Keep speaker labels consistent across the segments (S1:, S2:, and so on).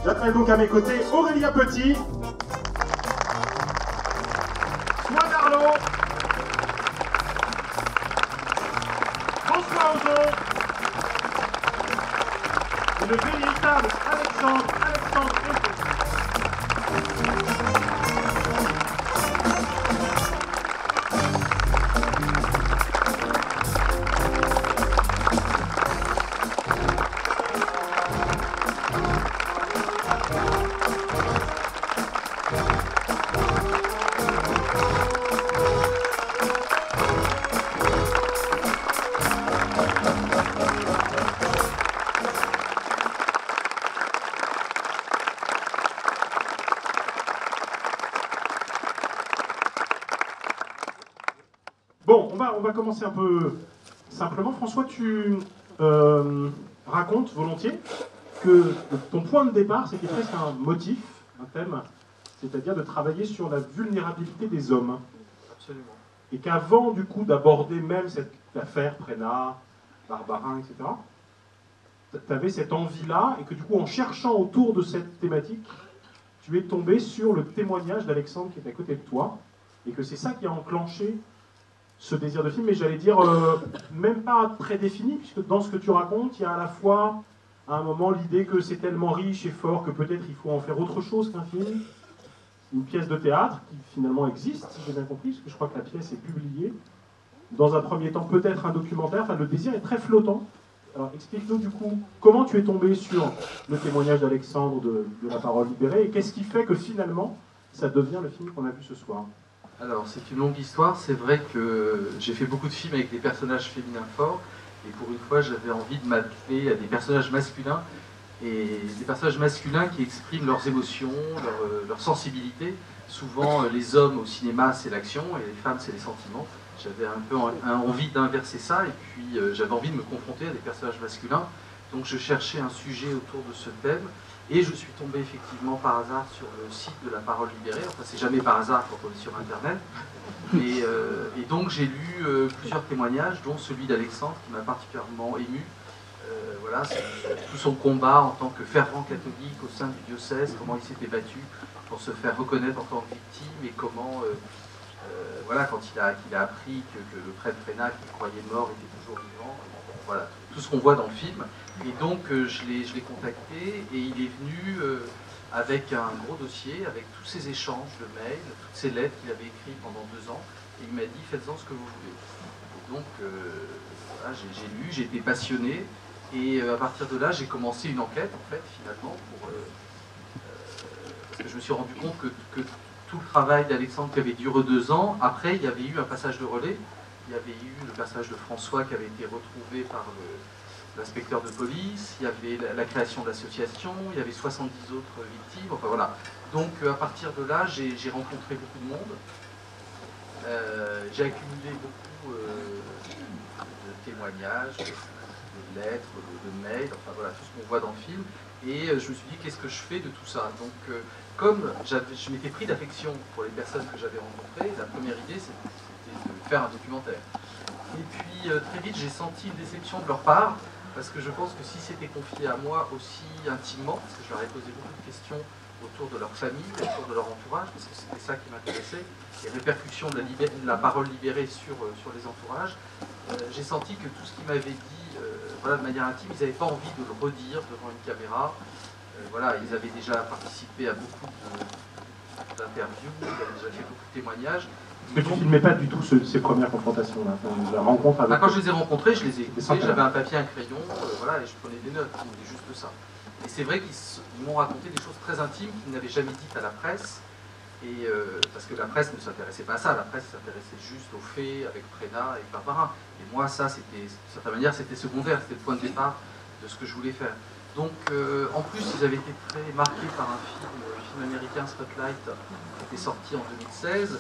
S1: J'appelle donc à mes côtés Aurélia Petit, Swan Arlo, François Ozon et le véritable Alexandre Eto. Bon, on va commencer un peu simplement. François, tu racontes volontiers que ton point de départ, c'était presque un motif, un thème, c'est-à-dire de travailler sur la vulnérabilité des hommes.
S2: Absolument.
S1: Et qu'avant, du coup, d'aborder même cette affaire Prénat, Barbarin, etc., tu avais cette envie-là, et que du coup, en cherchant autour de cette thématique, tu es tombé sur le témoignage d'Alexandre qui est à côté de toi, et que c'est ça qui a enclenché ce désir de film, mais j'allais dire même pas prédéfini, puisque dans ce que tu racontes, il y a à la fois, à un moment, l'idée que c'est tellement riche et fort que peut-être il faut en faire autre chose qu'un film, une pièce de théâtre qui finalement existe, si j'ai bien compris, parce que je crois que la pièce est publiée. Dans un premier temps, peut-être un documentaire, enfin le désir est très flottant. Alors explique-nous du coup, comment tu es tombé sur le témoignage d'Alexandre de La Parole libérée, et qu'est-ce qui fait que finalement, ça devient le film qu'on a vu ce soir?
S2: Alors, c'est une longue histoire. C'est vrai que j'ai fait beaucoup de films avec des personnages féminins forts. Et pour une fois, j'avais envie de m'atteler à des personnages masculins. Et des personnages masculins qui expriment leurs émotions, leur sensibilité. Souvent, les hommes au cinéma, c'est l'action, et les femmes, c'est les sentiments. J'avais un peu envie d'inverser ça. Et puis, j'avais envie de me confronter à des personnages masculins. Donc, je cherchais un sujet autour de ce thème. Et je suis tombé effectivement par hasard sur le site de La Parole libérée. Enfin, c'est jamais par hasard quand on est sur Internet. Et donc j'ai lu plusieurs témoignages, dont celui d'Alexandre, qui m'a particulièrement ému. Voilà, tout son combat en tant que fervent catholique au sein du diocèse, comment il s'était battu pour se faire reconnaître en tant que victime, et comment, voilà, quand il a appris que le prêtre Prénat, qu'il croyait mort, était toujours vivant. Voilà, tout ce qu'on voit dans le film. Et donc je l'ai contacté, et il est venu avec un gros dossier, avec tous ces échanges de mails, toutes ces lettres qu'il avait écrites pendant 2 ans, et il m'a dit faites-en ce que vous voulez. Et donc voilà, j'ai lu, j'ai été passionné, et à partir de là j'ai commencé une enquête en fait finalement, parce que je me suis rendu compte que tout le travail d'Alexandre qui avait duré 2 ans, après il y avait eu un passage de relais, il y avait eu le passage de François qui avait été retrouvé par l'inspecteur de police, il y avait la création de l'association, il y avait 70 autres victimes, enfin voilà. Donc à partir de là, j'ai rencontré beaucoup de monde, j'ai accumulé beaucoup de témoignages, de lettres, de mails, enfin voilà, tout ce qu'on voit dans le film, et je me suis dit, qu'est-ce que je fais de tout ça? Donc comme je m'étais pris d'affection pour les personnes que j'avais rencontrées, la première idée c'était de faire un documentaire. Et puis très vite j'ai senti une déception de leur part, parce que je pense que si c'était confié à moi aussi intimement, parce que je leur ai posé beaucoup de questions autour de leur famille, autour de leur entourage, parce que c'était ça qui m'intéressait, les répercussions de la parole libérée sur les entourages, j'ai senti que tout ce qu'ils m'avaient dit voilà, de manière intime, ils n'avaient pas envie de le redire devant une caméra. Voilà, ils avaient déjà participé à beaucoup d'interviews, ils avaient déjà fait beaucoup de témoignages.
S1: Parce que tu ne filmais pas du tout ces premières confrontations-là, la rencontre avec...
S2: Quand je les ai rencontrés, je les ai écoutés, j'avais un papier, un crayon, voilà, et je prenais des notes, c'était juste ça. Et c'est vrai qu'ils m'ont raconté des choses très intimes qu'ils n'avaient jamais dites à la presse, et, parce que la presse ne s'intéressait pas à ça, la presse s'intéressait juste aux faits avec Prénat et Barbarin. Et moi, ça, c'était, de certaine manière, c'était secondaire, c'était le point de départ de ce que je voulais faire. Donc, en plus, ils avaient été très marqués par un film américain, Spotlight, qui était sorti en 2016.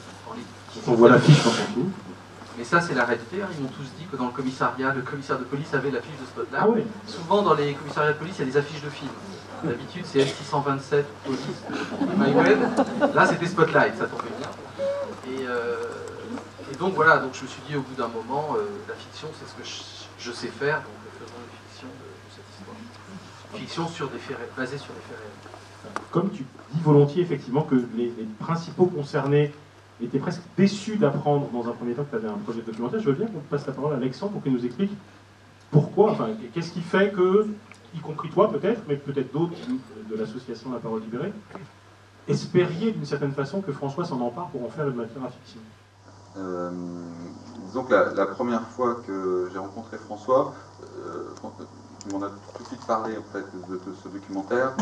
S1: On voit l'affiche dans ton film.
S2: Mais ça, c'est la réalité. Hein. Ils m'ont tous dit que dans le commissariat, le commissaire de police avait l'affiche de Spotlight.
S1: Ah oui.
S2: Souvent, dans les commissariats de police, il y a des affiches de films. D'habitude, c'est M627, police, MyWeb. Là, c'était Spotlight, ça tombait bien. Et donc, voilà, donc je me suis dit, au bout d'un moment, la fiction, c'est ce que je sais faire, donc faisons une fiction de cette histoire. fiction sur des faits, basée sur des faits réels.
S1: Comme tu dis volontiers, effectivement, que les principaux concernés étaient presque déçus d'apprendre dans un premier temps que tu avais un projet de documentaire, je veux bien qu'on te passe la parole à Alexandre pour qu'il nous explique pourquoi, enfin, qu'est-ce qui fait que, y compris toi peut-être, mais peut-être d'autres de l'association La Parole Libérée, espériez d'une certaine façon que François s'en empare pour en faire une matière à fiction.
S3: Disons que la première fois que j'ai rencontré François, il m'en a tout de suite parlé en fait, de ce documentaire.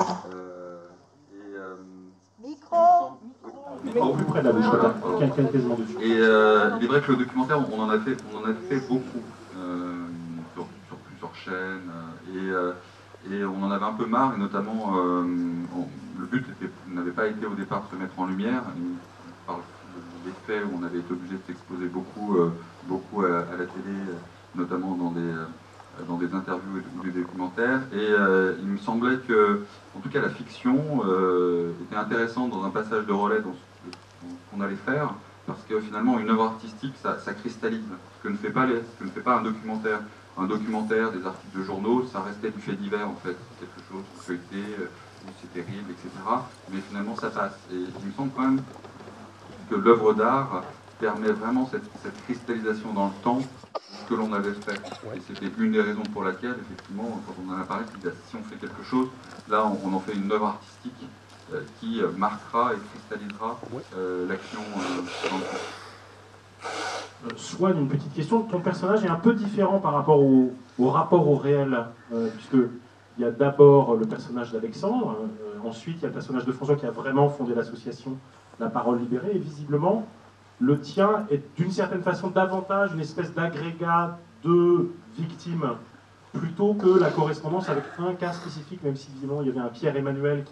S1: Micro plus près de la bouche, quasiment dessus.
S3: Et il est vrai que le documentaire, on en a fait beaucoup sur plusieurs chaînes. Et on en avait un peu marre, et notamment, le but n'avait pas été au départ de se mettre en lumière. Par les faits où on avait été obligé de s'exposer beaucoup à la télé, notamment dans des interviews ou des documentaires. Et il me semblait que, en tout cas, la fiction était intéressante dans un passage de relais dans ce qu'on allait faire, parce que finalement, une œuvre artistique, ça cristallise, ce que ne fait pas un documentaire. Un documentaire, des articles de journaux, ça restait du fait divers en fait, quelque chose feuilleté, c'est terrible, etc. Mais finalement, ça passe. Et il me semble quand même que l'œuvre d'art permet vraiment cette cristallisation dans le temps de ce que l'on avait fait. Et c'était une des raisons pour laquelle, effectivement, quand on en a parlé, si on fait quelque chose, là, on en fait une œuvre artistique qui marquera et cristallisera l'action dans le temps.
S1: Soit une petite question, ton personnage est un peu différent par rapport au rapport au réel, puisqu'il y a d'abord le personnage d'Alexandre, ensuite il y a le personnage de François qui a vraiment fondé l'association La Parole Libérée, et visiblement le tien est d'une certaine façon davantage une espèce d'agrégat de victimes, plutôt que la correspondance avec un cas spécifique, même si visiblement il y avait un Pierre-Emmanuel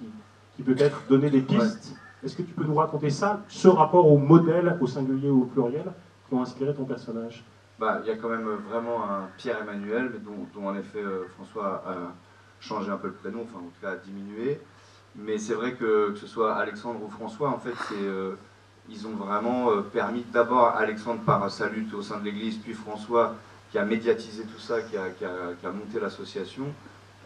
S1: qui peut-être donnait des pistes. Ouais. Est-ce que tu peux nous raconter ça, ce rapport au modèle, au singulier ou au pluriel, qui ont inspiré ton personnage?
S4: Il y a quand même vraiment un Pierre-Emmanuel, mais dont en effet François a changé un peu le prénom, enfin en tout cas a diminué. Mais c'est vrai que ce soit Alexandre ou François, en fait, ils ont vraiment permis d'abord Alexandre par sa lutte au sein de l'Église, puis François qui a médiatisé tout ça, qui a monté l'association.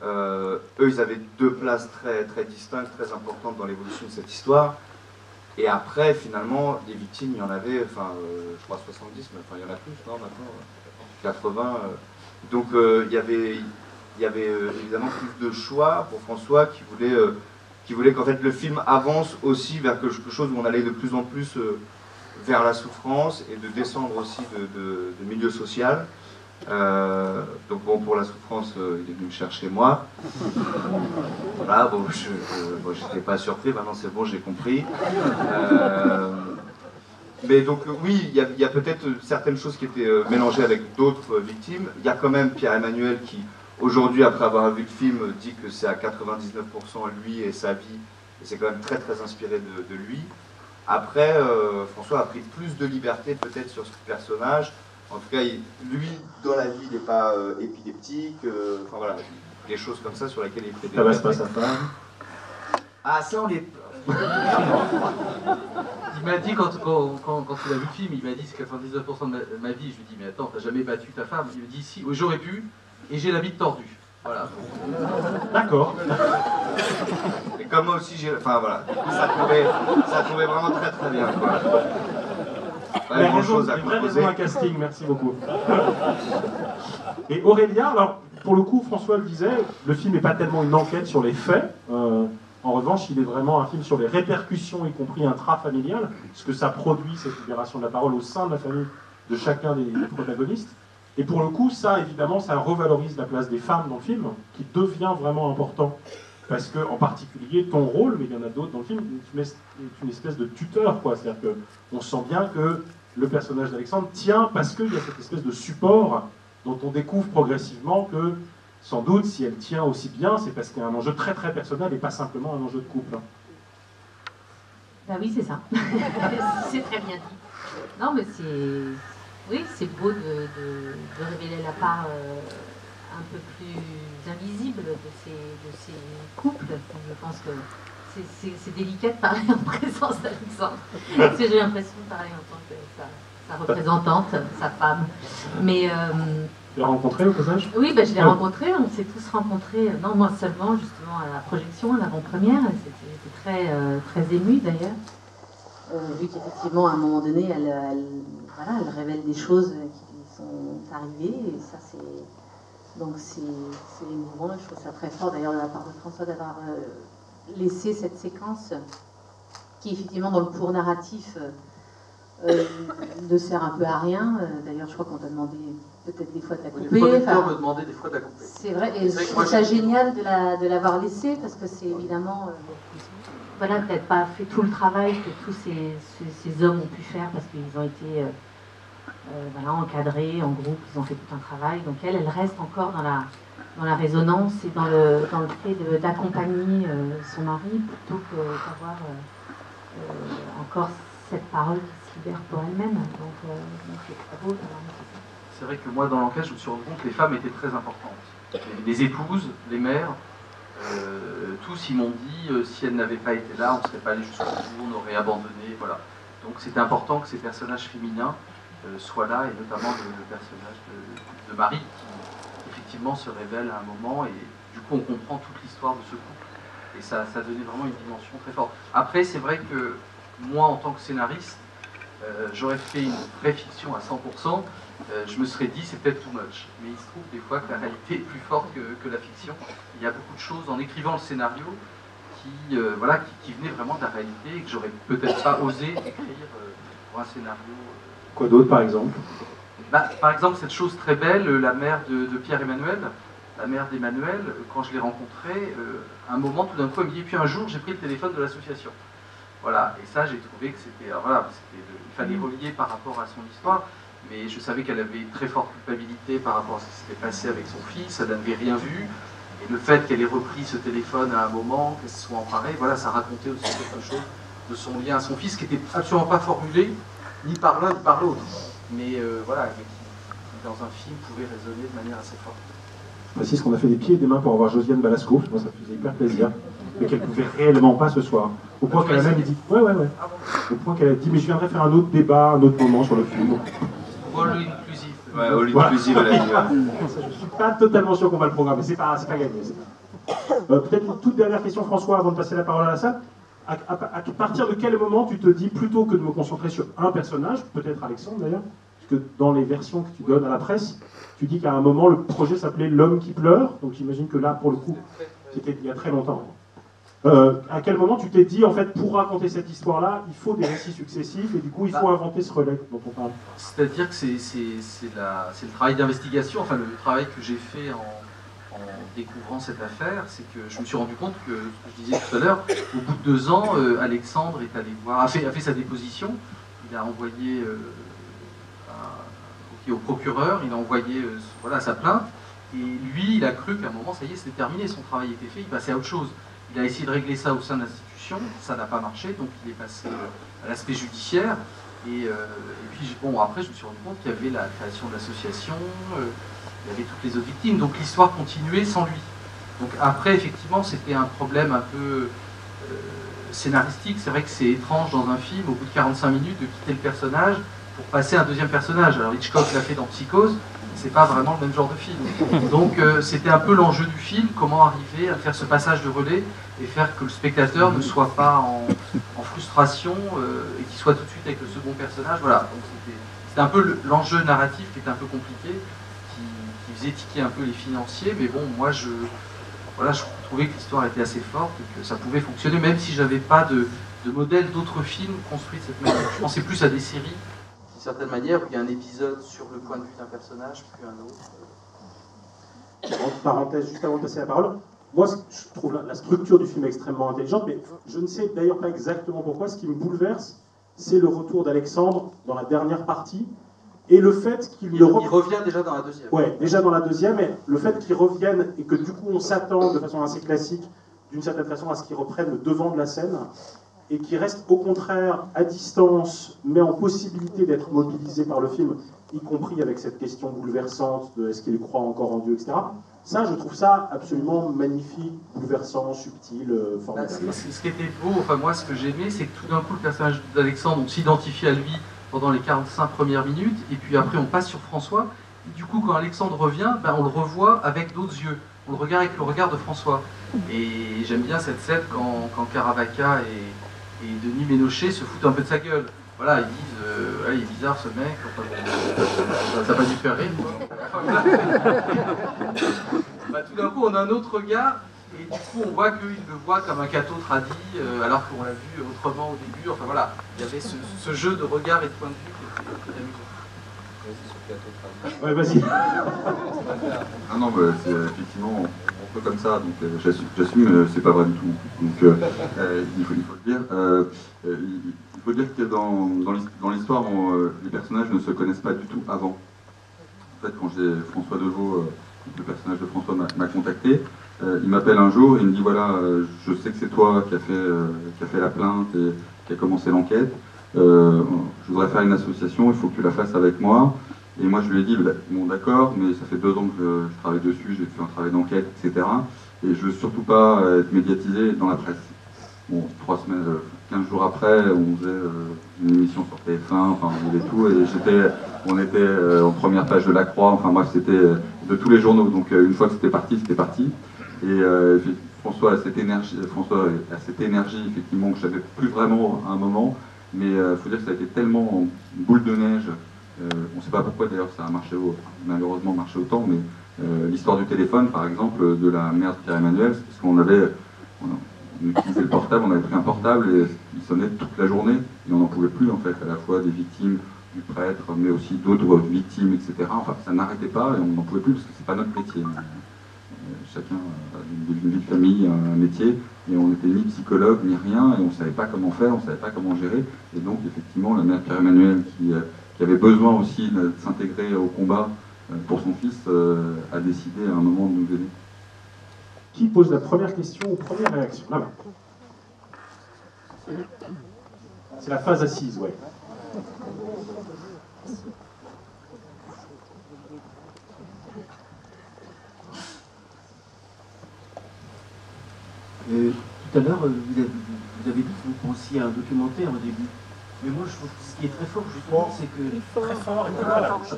S4: Eux, ils avaient deux places très, très distinctes, très importantes dans l'évolution de cette histoire. Et après, finalement, des victimes, il y en avait, je crois 70, mais il y en a plus, non, maintenant, 80. Donc, il y avait évidemment plus de choix pour François qui voulait qu'en fait le film avance aussi vers quelque chose où on allait de plus en plus vers la souffrance et de descendre aussi de milieu social. Donc bon, pour la souffrance, il est venu me chercher moi. Voilà, bon, j'étais pas surpris, maintenant c'est bon, j'ai compris. Mais donc oui, il y a peut-être certaines choses qui étaient mélangées avec d'autres victimes. Il y a quand même Pierre-Emmanuel qui, aujourd'hui, après avoir vu le film, dit que c'est à 99% lui et sa vie, et c'est quand même très très inspiré de lui. Après, François a pris plus de liberté peut-être sur ce personnage. En tout cas, lui, dans la vie, il n'est pas épileptique. Enfin voilà, des choses comme ça sur lesquelles il fait des...
S1: Ça passe pas sa femme.
S4: Ah, ça, on les...
S2: Il m'a dit, quand il a vu le film, il m'a dit c'est 99% de ma vie. Je lui dis, mais attends, t'as jamais battu ta femme? Il me dit, si, j'aurais pu, et j'ai la bite tordue. Voilà.
S1: D'accord.
S4: Et comme moi aussi, enfin voilà, ça tombait vraiment très très bien, quoi.
S1: Des vraies raisons à casting, merci beaucoup. Et Aurélien, alors pour le coup, François le disait, le film n'est pas tellement une enquête sur les faits. En revanche, il est vraiment un film sur les répercussions, y compris intrafamiliales, ce que ça produit, cette libération de la parole au sein de la famille de chacun des protagonistes. Et pour le coup, ça, évidemment, ça revalorise la place des femmes dans le film, qui devient vraiment important. Parce que, en particulier, ton rôle, mais il y en a d'autres dans le film, est une espèce de tuteur, quoi. C'est-à-dire qu'on sent bien que le personnage d'Alexandre tient parce qu'il y a cette espèce de support dont on découvre progressivement que, sans doute, si elle tient aussi bien, c'est parce qu'il y a un enjeu très très personnel et pas simplement un enjeu de couple.
S5: Ben oui, c'est ça. C'est très bien dit. Non, mais c'est beau de révéler la part un peu plus invisible de ces couples. Je pense que c'est délicat de parler en présence d'Alexandre. Parce que j'ai l'impression de parler en tant que sa représentante, sa femme. Mais
S1: Tu l'as rencontré au passage?
S5: Oui, bah, je l'ai rencontré, on s'est tous rencontrés, non, moi seulement, justement, à la projection, à l'avant-première. J'étais très émue d'ailleurs, vu qu'effectivement, à un moment donné, voilà, elle révèle des choses qui sont arrivées, et ça, c'est émouvant, je trouve ça très fort d'ailleurs de la part de François d'avoir laissé cette séquence qui, effectivement, dans le cours narratif, ne sert un peu à rien. D'ailleurs, je crois qu'on t'a demandé peut-être des fois de la couper.
S2: Les producteurs me demandaient des fois de la couper.
S5: C'est vrai, et je trouve ça génial de l'avoir laissé, parce que c'est évidemment, voilà, peut-être pas fait tout le travail que tous ces hommes ont pu faire, parce qu'ils ont été voilà, encadrés en groupe, ils ont fait tout un travail. Donc elle reste encore dans la résonance et dans le fait d'accompagner son mari, plutôt que d'avoir encore cette parole qui se libère pour elle-même. Donc c'est très beau d'avoir mis ça.
S2: C'est vrai que moi, dans l'enquête, je me suis rendu compte que les femmes étaient très importantes. Les épouses, les mères, tous ils m'ont dit si elles n'avaient pas été là, on ne serait pas allé jusqu'au bout, on aurait abandonné, voilà. Donc c'était important que ces personnages féminins soient là, et notamment le personnage de Marie, qui effectivement se révèle à un moment, et du coup on comprend toute l'histoire de ce couple. Et ça donnait vraiment une dimension très forte. Après, c'est vrai que moi, en tant que scénariste, j'aurais fait une vraie fiction à 100%, je me serais dit c'est peut-être too much. Mais il se trouve des fois que la réalité est plus forte que la fiction. Il y a beaucoup de choses en écrivant le scénario qui venaient vraiment de la réalité et que j'aurais peut-être pas osé écrire pour un scénario.
S1: Quoi d'autre, par exemple?
S2: Par exemple, cette chose très belle, la mère de Pierre-Emmanuel, la mère d'Emmanuel, quand je l'ai rencontrée, un moment, tout d'un coup, elle me dit, et puis un jour, j'ai pris le téléphone de l'association. Voilà, et ça, j'ai trouvé que c'était, il fallait relier par rapport à son histoire, mais je savais qu'elle avait une très forte culpabilité par rapport à ce qui s'était passé avec son fils, elle n'avait rien vu, et le fait qu'elle ait repris ce téléphone à un moment, qu'elle se soit emparée, voilà, ça racontait aussi quelque chose de son lien à son fils, qui n'était absolument pas formulé, ni par l'un ni par l'autre, mais voilà, qui, dans un film, pouvait résonner de manière assez forte.
S1: Je précise qu'on a fait des pieds et des mains pour avoir Josiane Balasco, moi ça faisait hyper plaisir, mais qu'elle ne pouvait réellement pas ce soir. Au point qu'elle a même dit, ouais. Au point qu'elle a dit, mais je viendrai faire un autre débat, un autre moment sur le film.
S2: All inclusive.
S4: Ouais, all inclusive, elle a dit.
S1: Je ne suis pas totalement sûr qu'on va le programmer, c'est pas gagné. Peut-être une toute dernière question, François, avant de passer la parole à la salle. À partir de quel moment tu te dis, plutôt que de me concentrer sur un personnage, peut-être Alexandre d'ailleurs, puisque dans les versions que tu donnes à la presse, tu dis qu'à un moment le projet s'appelait L'homme qui pleure, donc j'imagine que là, pour le coup, c'était il y a très longtemps. À quel moment tu t'es dit, en fait, pour raconter cette histoire-là, il faut des récits successifs et du coup, il faut inventer ce relais dont on parle?
S2: C'est-à-dire que c'est le travail d'investigation, enfin le travail que j'ai fait en découvrant cette affaire, c'est que je me suis rendu compte que, ce que je disais tout à l'heure, au bout de 2 ans, Alexandre est allé voir, a fait sa déposition, il a envoyé au procureur, il a envoyé sa plainte, et lui, il a cru qu'à un moment, ça y est, c'était terminé, son travail était fait, il passait à autre chose. Il a essayé de régler ça au sein de l'institution, ça n'a pas marché, donc il est passé à l'aspect judiciaire. Et puis, bon, après, je me suis rendu compte qu'il y avait la création de l'association, il y avait toutes les autres victimes, donc l'histoire continuait sans lui. Donc après, effectivement, c'était un problème un peu scénaristique. C'est vrai que c'est étrange dans un film, au bout de 45 minutes, de quitter le personnage pour passer à un deuxième personnage. Alors Hitchcock l'a fait dans Psychose, c'est pas vraiment le même genre de film. Donc c'était un peu l'enjeu du film, comment arriver à faire ce passage de relais et faire que le spectateur ne soit pas en frustration et qu'il soit tout de suite avec le second personnage. Voilà, donc c'était un peu l'enjeu narratif qui était un peu compliqué, qui faisait tiquer un peu les financiers, mais bon, moi je trouvais que l'histoire était assez forte et que ça pouvait fonctionner, même si j'avais pas de modèle d'autres films construits de cette manière. Je pensais plus à des séries, d'une certaine manière, où il y a un épisode sur le point de vue d'un personnage, puis un autre.
S1: Entre parenthèses, juste avant de passer la parole, moi je trouve la structure du film extrêmement intelligente, mais je ne sais d'ailleurs pas exactement pourquoi. Ce qui me bouleverse, c'est le retour d'Alexandre dans la dernière partie, et le fait qu'il
S2: revient déjà dans la deuxième.
S1: Ouais, déjà dans la deuxième, et le fait qu'il revienne, et que du coup on s'attend de façon assez classique, d'une certaine façon, à ce qu'il reprenne le devant de la scène, et qui reste au contraire à distance, mais en possibilité d'être mobilisé par le film, y compris avec cette question bouleversante de est-ce qu'il croit encore en Dieu, etc. Ça, je trouve ça absolument magnifique, bouleversant, subtil, formidable.
S2: Ce qui était beau, enfin moi ce que j'aimais, c'est que tout d'un coup le personnage d'Alexandre, on s'identifie à lui pendant les 45 premières minutes, et puis après on passe sur François, Et du coup, quand Alexandre revient, ben, on le revoit avec d'autres yeux. On le regarde avec le regard de François. Et j'aime bien cette scène quand Caravaca et Denis Ménochet se foutent un peu de sa gueule. Voilà, ils disent il est bizarre ce mec, enfin, ça va lui faire rire. Bah, tout d'un coup, on a un autre regard, et du coup, on voit qu'il le voit comme un cateau tradit, alors qu'on l'a vu autrement au début. Enfin voilà, il y avait ce jeu de regard et de point de vue qui était amusant.
S1: Ouais, vas-y.
S3: Ah non, bah, c'est effectivement, on peut comme ça, donc j'assume, c'est pas vrai du tout. Donc il faut le dire. Il faut dire que dans l'histoire, les personnages ne se connaissent pas du tout avant. En fait, quand François Deveau, le personnage de François m'a contacté, il m'appelle un jour et il me dit voilà, je sais que c'est toi qui a fait la plainte et qui a commencé l'enquête. Je voudrais faire une association, il faut que tu la fasses avec moi. Et moi je lui ai dit, bon d'accord, mais ça fait 2 ans que je travaille dessus, j'ai fait un travail d'enquête, etc. Et je veux surtout pas être médiatisé dans la presse. Bon, 3 semaines, 15 jours après, on faisait une émission sur TF1, enfin on faisait tout, et on était en première page de La Croix, enfin bref, c'était de tous les journaux. Donc une fois que c'était parti, c'était parti. Et François a cette énergie, effectivement que j'avais plus vraiment à un moment, mais il faut dire que ça a été tellement boule de neige. On ne sait pas pourquoi d'ailleurs ça a malheureusement marché autant, mais l'histoire du téléphone par exemple de la mère de Pierre-Emmanuel, c'est parce on utilisait le portable, on avait pris un portable et il sonnait toute la journée et on n'en pouvait plus en fait, à la fois des victimes du prêtre mais aussi d'autres victimes, etc. Enfin ça n'arrêtait pas et on n'en pouvait plus parce que c'est pas notre métier. Chacun a une vie de famille, un métier, et on n'était ni psychologue ni rien et on ne savait pas comment faire, on ne savait pas comment gérer. Et donc effectivement la mère Pierre-Emmanuel qui avait besoin aussi de s'intégrer au combat pour son fils, a décidé à un moment de nous aider.
S1: Qui pose la première question ou première réaction? Là-bas. C'est la phase assise, ouais.
S6: Tout à l'heure, vous avez dit que vous pensiez à un documentaire au début. Mais moi, je trouve que ce qui est très fort, justement, c'est que... Très fort.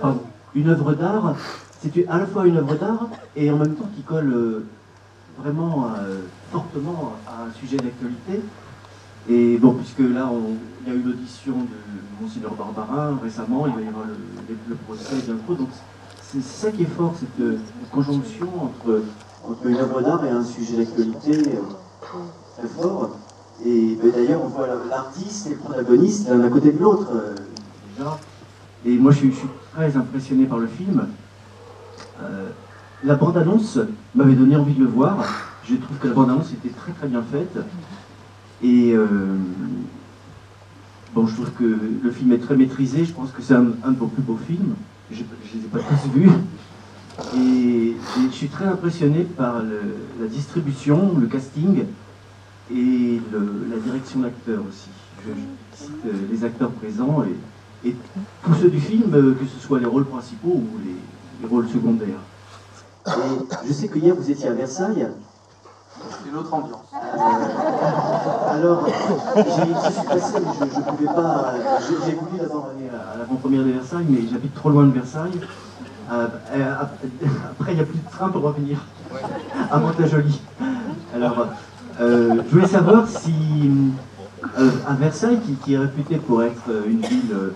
S6: Pardon. Une œuvre d'art, c'est à la fois une œuvre d'art et en même temps qui colle vraiment fortement à un sujet d'actualité. Et bon, puisque là, il y a eu l'audition de Monseigneur Barbarin récemment, il va y avoir le procès bientôt. Donc, c'est ça qui est fort, cette conjonction entre une œuvre d'art et un sujet d'actualité très fort. Et d'ailleurs, on voit l'artiste et le protagoniste l'un à côté de l'autre, déjà. Et moi, je suis très impressionné par le film. La bande-annonce m'avait donné envie de le voir. Je trouve que la bande-annonce était très très bien faite. Et bon, je trouve que le film est très maîtrisé. Je pense que c'est un de vos plus beaux films. Je ne les ai pas tous vus. Et je suis très impressionné par la distribution, le casting et la direction d'acteurs aussi. Je cite les acteurs présents et tous ceux du film, que ce soit les rôles principaux ou les rôles secondaires. Et je sais que hier vous étiez à Versailles.
S2: C'est une autre ambiance.
S6: Alors, j'y suis passé, mais je ne pouvais pas. J'ai voulu d'abord aller à l'avant-première de Versailles, mais j'habite trop loin de Versailles. Après, il n'y a plus de train pour revenir à Mantes-la-Jolie. Alors, je voulais savoir si, à Versailles, qui est réputée pour être une ville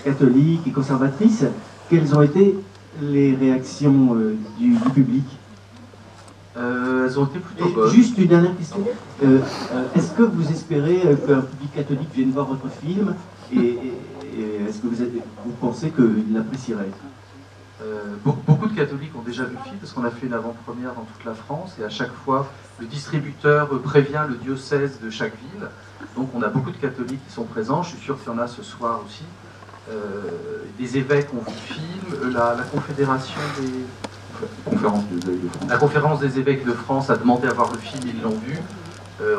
S6: catholique et conservatrice, quelles ont été les réactions du public?
S2: Elles ont été plutôt bonnes.
S6: Juste une dernière question. Est-ce que vous espérez qu'un public catholique vienne voir votre film et est-ce que vous pensez qu'il l'apprécierait?
S2: Beaucoup de catholiques ont déjà vu le film parce qu'on a fait une avant-première dans toute la France et à chaque fois le distributeur prévient le diocèse de chaque ville. Donc on a beaucoup de catholiques qui sont présents, je suis sûr qu'il y en a ce soir aussi. Des évêques ont vu le film, la confédération la conférence des évêques de France a demandé à voir le film, ils l'ont vu.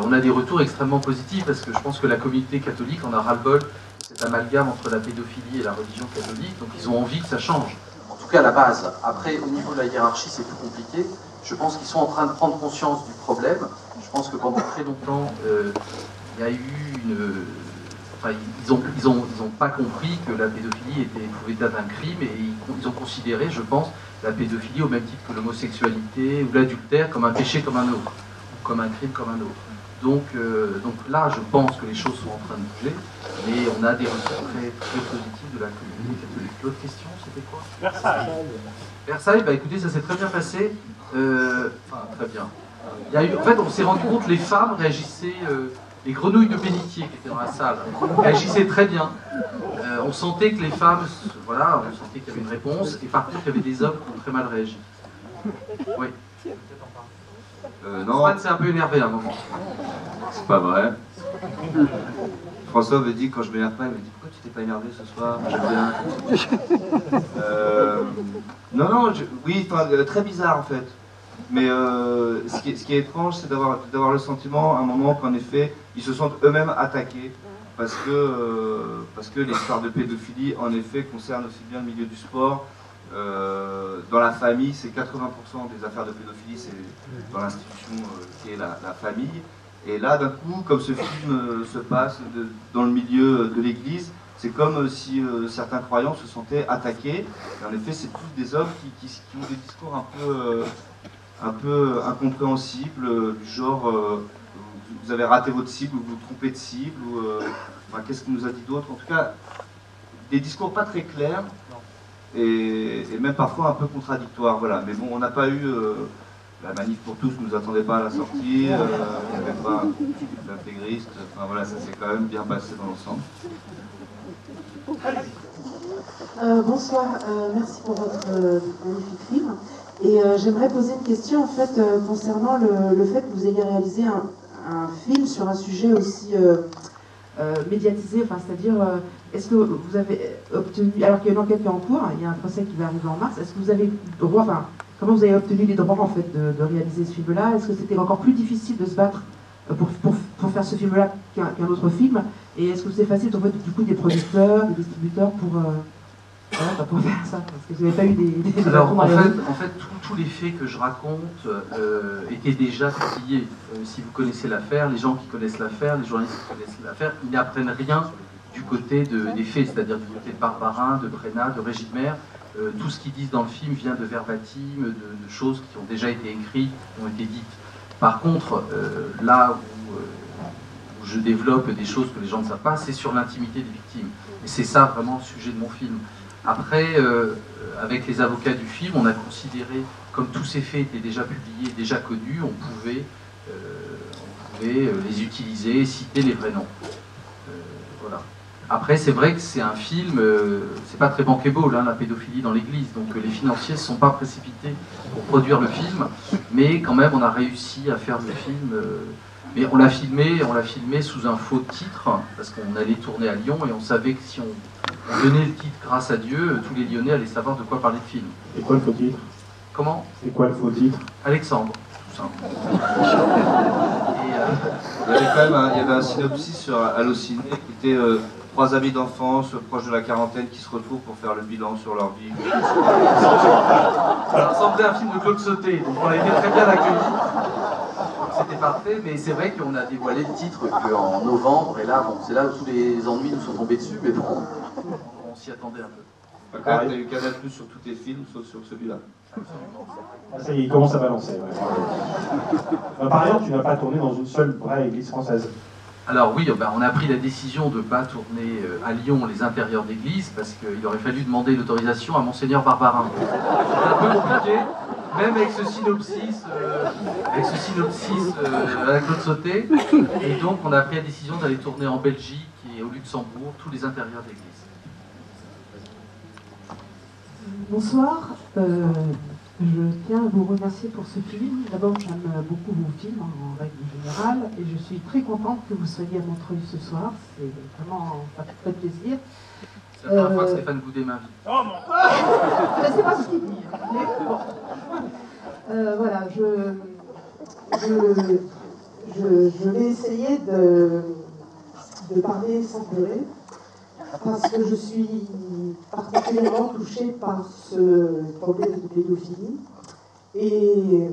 S2: On a des retours extrêmement positifs parce que je pense que la communauté catholique en a ras-le-bol de cet amalgame entre la pédophilie et la religion catholique, donc ils ont envie que ça change. En tout cas à la base. Après, au niveau de la hiérarchie, c'est plus compliqué. Je pense qu'ils sont en train de prendre conscience du problème. Je pense que pendant très longtemps, il y a eu enfin, ils ont pas compris que la pédophilie pouvait être un crime, et ils ont considéré, je pense, la pédophilie au même titre que l'homosexualité ou l'adultère comme un péché comme un autre, ou comme un crime comme un autre. Donc là, je pense que les choses sont en train de bouger, mais on a des ressorts très, très positifs de la communauté catholique. L'autre question, c'était quoi?
S1: Versailles.
S2: Versailles, bah écoutez, ça s'est très bien passé. Enfin, très bien. Il y a eu, en fait, on s'est rendu compte que les femmes réagissaient, les grenouilles de bénitier qui étaient dans la salle, réagissaient très bien. On sentait que les femmes, voilà, on sentait qu'il y avait une réponse, et par contre, il y avait des hommes qui ont très mal réagi. Oui.
S4: Non,
S2: Swan s'est un peu énervé à un moment.
S4: c'est pas vrai. François me dit, quand je m'énerve pas, il me dit pourquoi tu t'es pas énervé ce soir? J'aime bien. Non, oui, très bizarre en fait. Mais ce qui est étrange, c'est d'avoir le sentiment à un moment qu'en effet, ils se sentent eux-mêmes attaqués. Parce que l'histoire de pédophilie, en effet, concerne aussi bien le milieu du sport. Dans la famille, c'est 80% des affaires de pédophilie, c'est dans l'institution qui est la famille. Et là, d'un coup, comme ce film se passe dans le milieu de l'église, c'est comme si certains croyants se sentaient attaqués. Et en effet, c'est tous des hommes qui ont des discours un peu incompréhensibles, du genre vous avez raté votre cible, ou vous vous trompez de cible, ou enfin, qu'est-ce qu'il nous a dit d'autre? En tout cas, des discours pas très clairs. Et même parfois un peu contradictoire, voilà. Mais bon, on n'a pas eu la manif pour tous, nous attendait pas à la sortie, il n'y avait pas un couple d'intégriste, enfin voilà, ça s'est quand même bien passé dans l'ensemble.
S7: Bonsoir, merci pour votre magnifique film. Et j'aimerais poser une question en fait concernant le fait que vous ayez réalisé un film sur un sujet aussi médiatisé, enfin, c'est-à-dire est-ce que vous avez obtenu, alors qu'il y a une enquête qui est en cours, il y a un procès qui va arriver en mars, est-ce que vous avez droit, enfin, comment vous avez obtenu les droits en fait de réaliser ce film-là? Est-ce que c'était encore plus difficile de se battre pour faire ce film-là qu'un autre film? Et est-ce que c'est facile de trouver du coup des producteurs, des distributeurs pour faire ça? Parce que vous n'avez pas eu des
S2: Alors, en fait tous les faits que je raconte étaient déjà publiés. Si vous connaissez l'affaire, les gens qui connaissent l'affaire, les journalistes qui connaissent l'affaire, ils n'apprennent rien du côté des faits, c'est-à-dire du côté de Barbarin, de Brenna, de Régibert. Tout ce qu'ils disent dans le film vient de verbatim, de choses qui ont déjà été écrites, qui ont été dites. Par contre, là où je développe des choses que les gens ne savent pas, c'est sur l'intimité des victimes. Et c'est ça vraiment le sujet de mon film. Après, avec les avocats du film, on a considéré, comme tous ces faits étaient déjà publiés, déjà connus, on pouvait les utiliser, citer les vrais noms. Voilà. Après, c'est vrai que c'est un film, c'est pas très bankable, hein, la pédophilie dans l'église, donc les financiers ne sont pas précipités pour produire le film, mais quand même, on a réussi à faire le film. Mais on l'a filmé sous un faux titre, parce qu'on allait tourner à Lyon, et on savait que si on donnait le titre grâce à Dieu, tous les Lyonnais allaient savoir de quoi parler de film.
S1: Et quoi le faux titre?
S2: Comment?
S1: C'est quoi le faux titre?
S2: Alexandre, tout simple.
S4: Il y avait un synopsis sur Allociné qui était 3 amis d'enfance proches de la quarantaine qui se retrouvent pour faire le bilan sur leur vie.
S2: Ça ressemblait à un film de Claude Sauté, donc on a été très bien accueillis. C'était parfait, mais c'est vrai qu'on a dévoilé le titre qu'en novembre, et là, bon, c'est là où tous les ennuis nous sont tombés dessus, mais bon, on s'y attendait un peu.
S4: Quand même, tu as eu Canal+ sur tous tes films, sauf sur celui-là.
S1: Ça y est, il commence à balancer. Ouais. Par ailleurs, tu n'as pas tourné dans une seule vraie église française.
S2: Alors oui, on a pris la décision de ne pas tourner à Lyon les intérieurs d'église, parce qu'il aurait fallu demander l'autorisation à Monseigneur Barbarin. C'est un peu compliqué. Même avec ce synopsis à la Claude Sauté. Et donc, on a pris la décision d'aller tourner en Belgique et au Luxembourg, tous les intérieurs d'église.
S7: Bonsoir, je tiens à vous remercier pour ce film. D'abord, j'aime beaucoup vos films en règle générale, et je suis très contente que vous soyez à Montreuil ce soir. C'est vraiment, ça fait plaisir.
S2: C'est la première fois que Stéphane Goudet m'invite.
S7: Oh mon je ne sais pas ce qu'il dit. Mais bon. Voilà, je vais essayer de parler sans pleurer, parce que je suis particulièrement touchée par ce problème de pédophilie. Et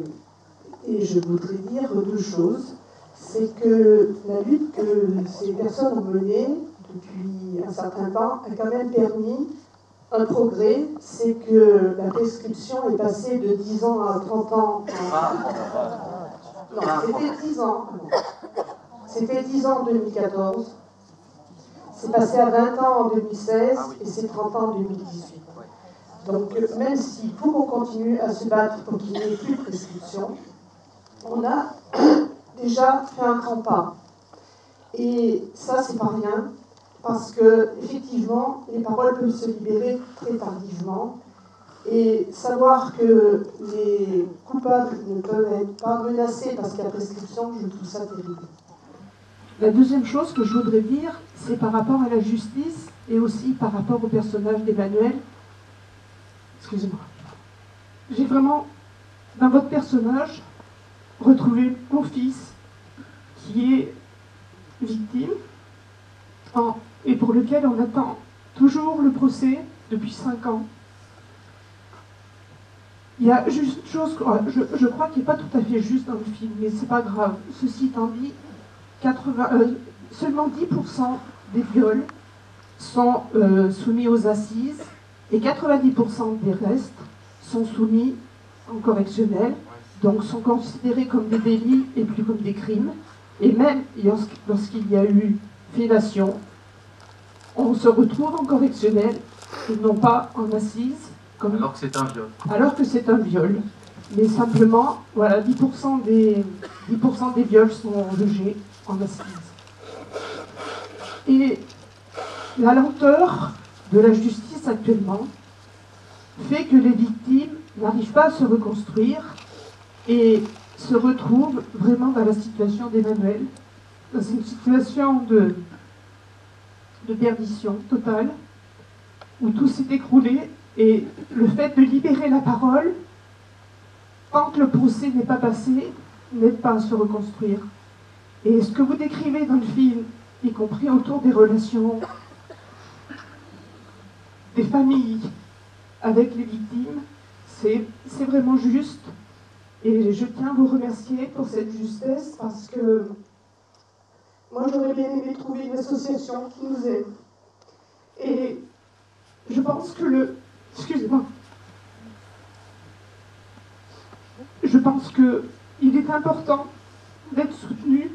S7: je voudrais dire 2 choses. C'est que la lutte que ces personnes ont menée
S8: depuis un certain temps, a quand même permis un progrès, c'est que la prescription est passée de 10 ans à 30 ans. Non, c'était 10 ans. C'était 10 ans en 2014. C'est passé à 20 ans en 2016 et c'est 30 ans en 2018. Donc, même si pour on continue à se battre pour qu'il n'y ait plus de prescription, on a déjà fait un grand pas. Et ça, c'est pas rien, parce que effectivement, les paroles peuvent se libérer très tardivement. Et savoir que les coupables ne peuvent être pas menacés parce qu'il y a prescription, je trouve ça terrible.
S9: La deuxième chose que je voudrais dire, c'est par rapport à la justice et aussi par rapport au personnage d'Emmanuel. Excusez-moi. J'ai vraiment, dans votre personnage, retrouvé mon fils qui est victime et pour lequel on attend toujours le procès depuis 5 ans. Il y a juste une chose, je crois qu'il n'est pas tout à fait juste dans le film, mais c'est pas grave. Ceci étant dit, seulement 10% des viols sont soumis aux assises et 90% des restes sont soumis en correctionnel, donc sont considérés comme des délits et plus comme des crimes. Et même lorsqu'il y a eu fellation, on se retrouve en correctionnel et non pas en assises.
S2: Alors que c'est un viol.
S9: Alors que c'est un viol. Mais simplement, voilà, 10% des viols sont logés en assises. Et la lenteur de la justice actuellement fait que les victimes n'arrivent pas à se reconstruire et se retrouvent vraiment dans la situation d'Emmanuel, dans une situation de perdition totale, où tout s'est écroulé. Et le fait de libérer la parole, tant que le procès n'est pas passé, n'aide pas à se reconstruire. Et ce que vous décrivez dans le film, y compris autour des relations des familles avec les victimes, c'est vraiment juste. Et je tiens à vous remercier pour cette justesse, parce que moi j'aurais bien aimé trouver une association qui nous aide. Et je pense que excusez-moi. Je pense qu'il est important d'être soutenu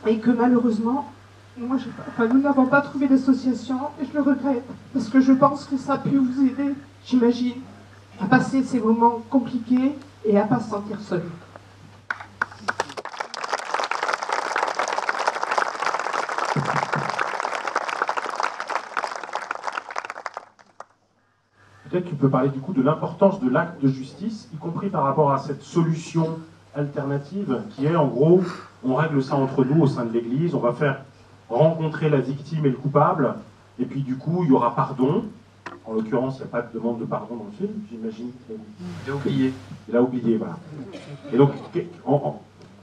S9: et que malheureusement, nous n'avons pas trouvé d'association et je le regrette parce que je pense que ça a pu vous aider, j'imagine, à passer ces moments compliqués et à ne pas se sentir seul.
S1: Peut-être que tu peux parler du coup de l'importance de l'acte de justice, y compris par rapport à cette solution alternative qui est en gros, on règle ça entre nous au sein de l'Église, on va faire rencontrer la victime et le coupable, et puis du coup il y aura pardon. En l'occurrence, il n'y a pas de demande de pardon dans le film, j'imagine.
S2: Il a oublié.
S1: Il a oublié, voilà. Et donc,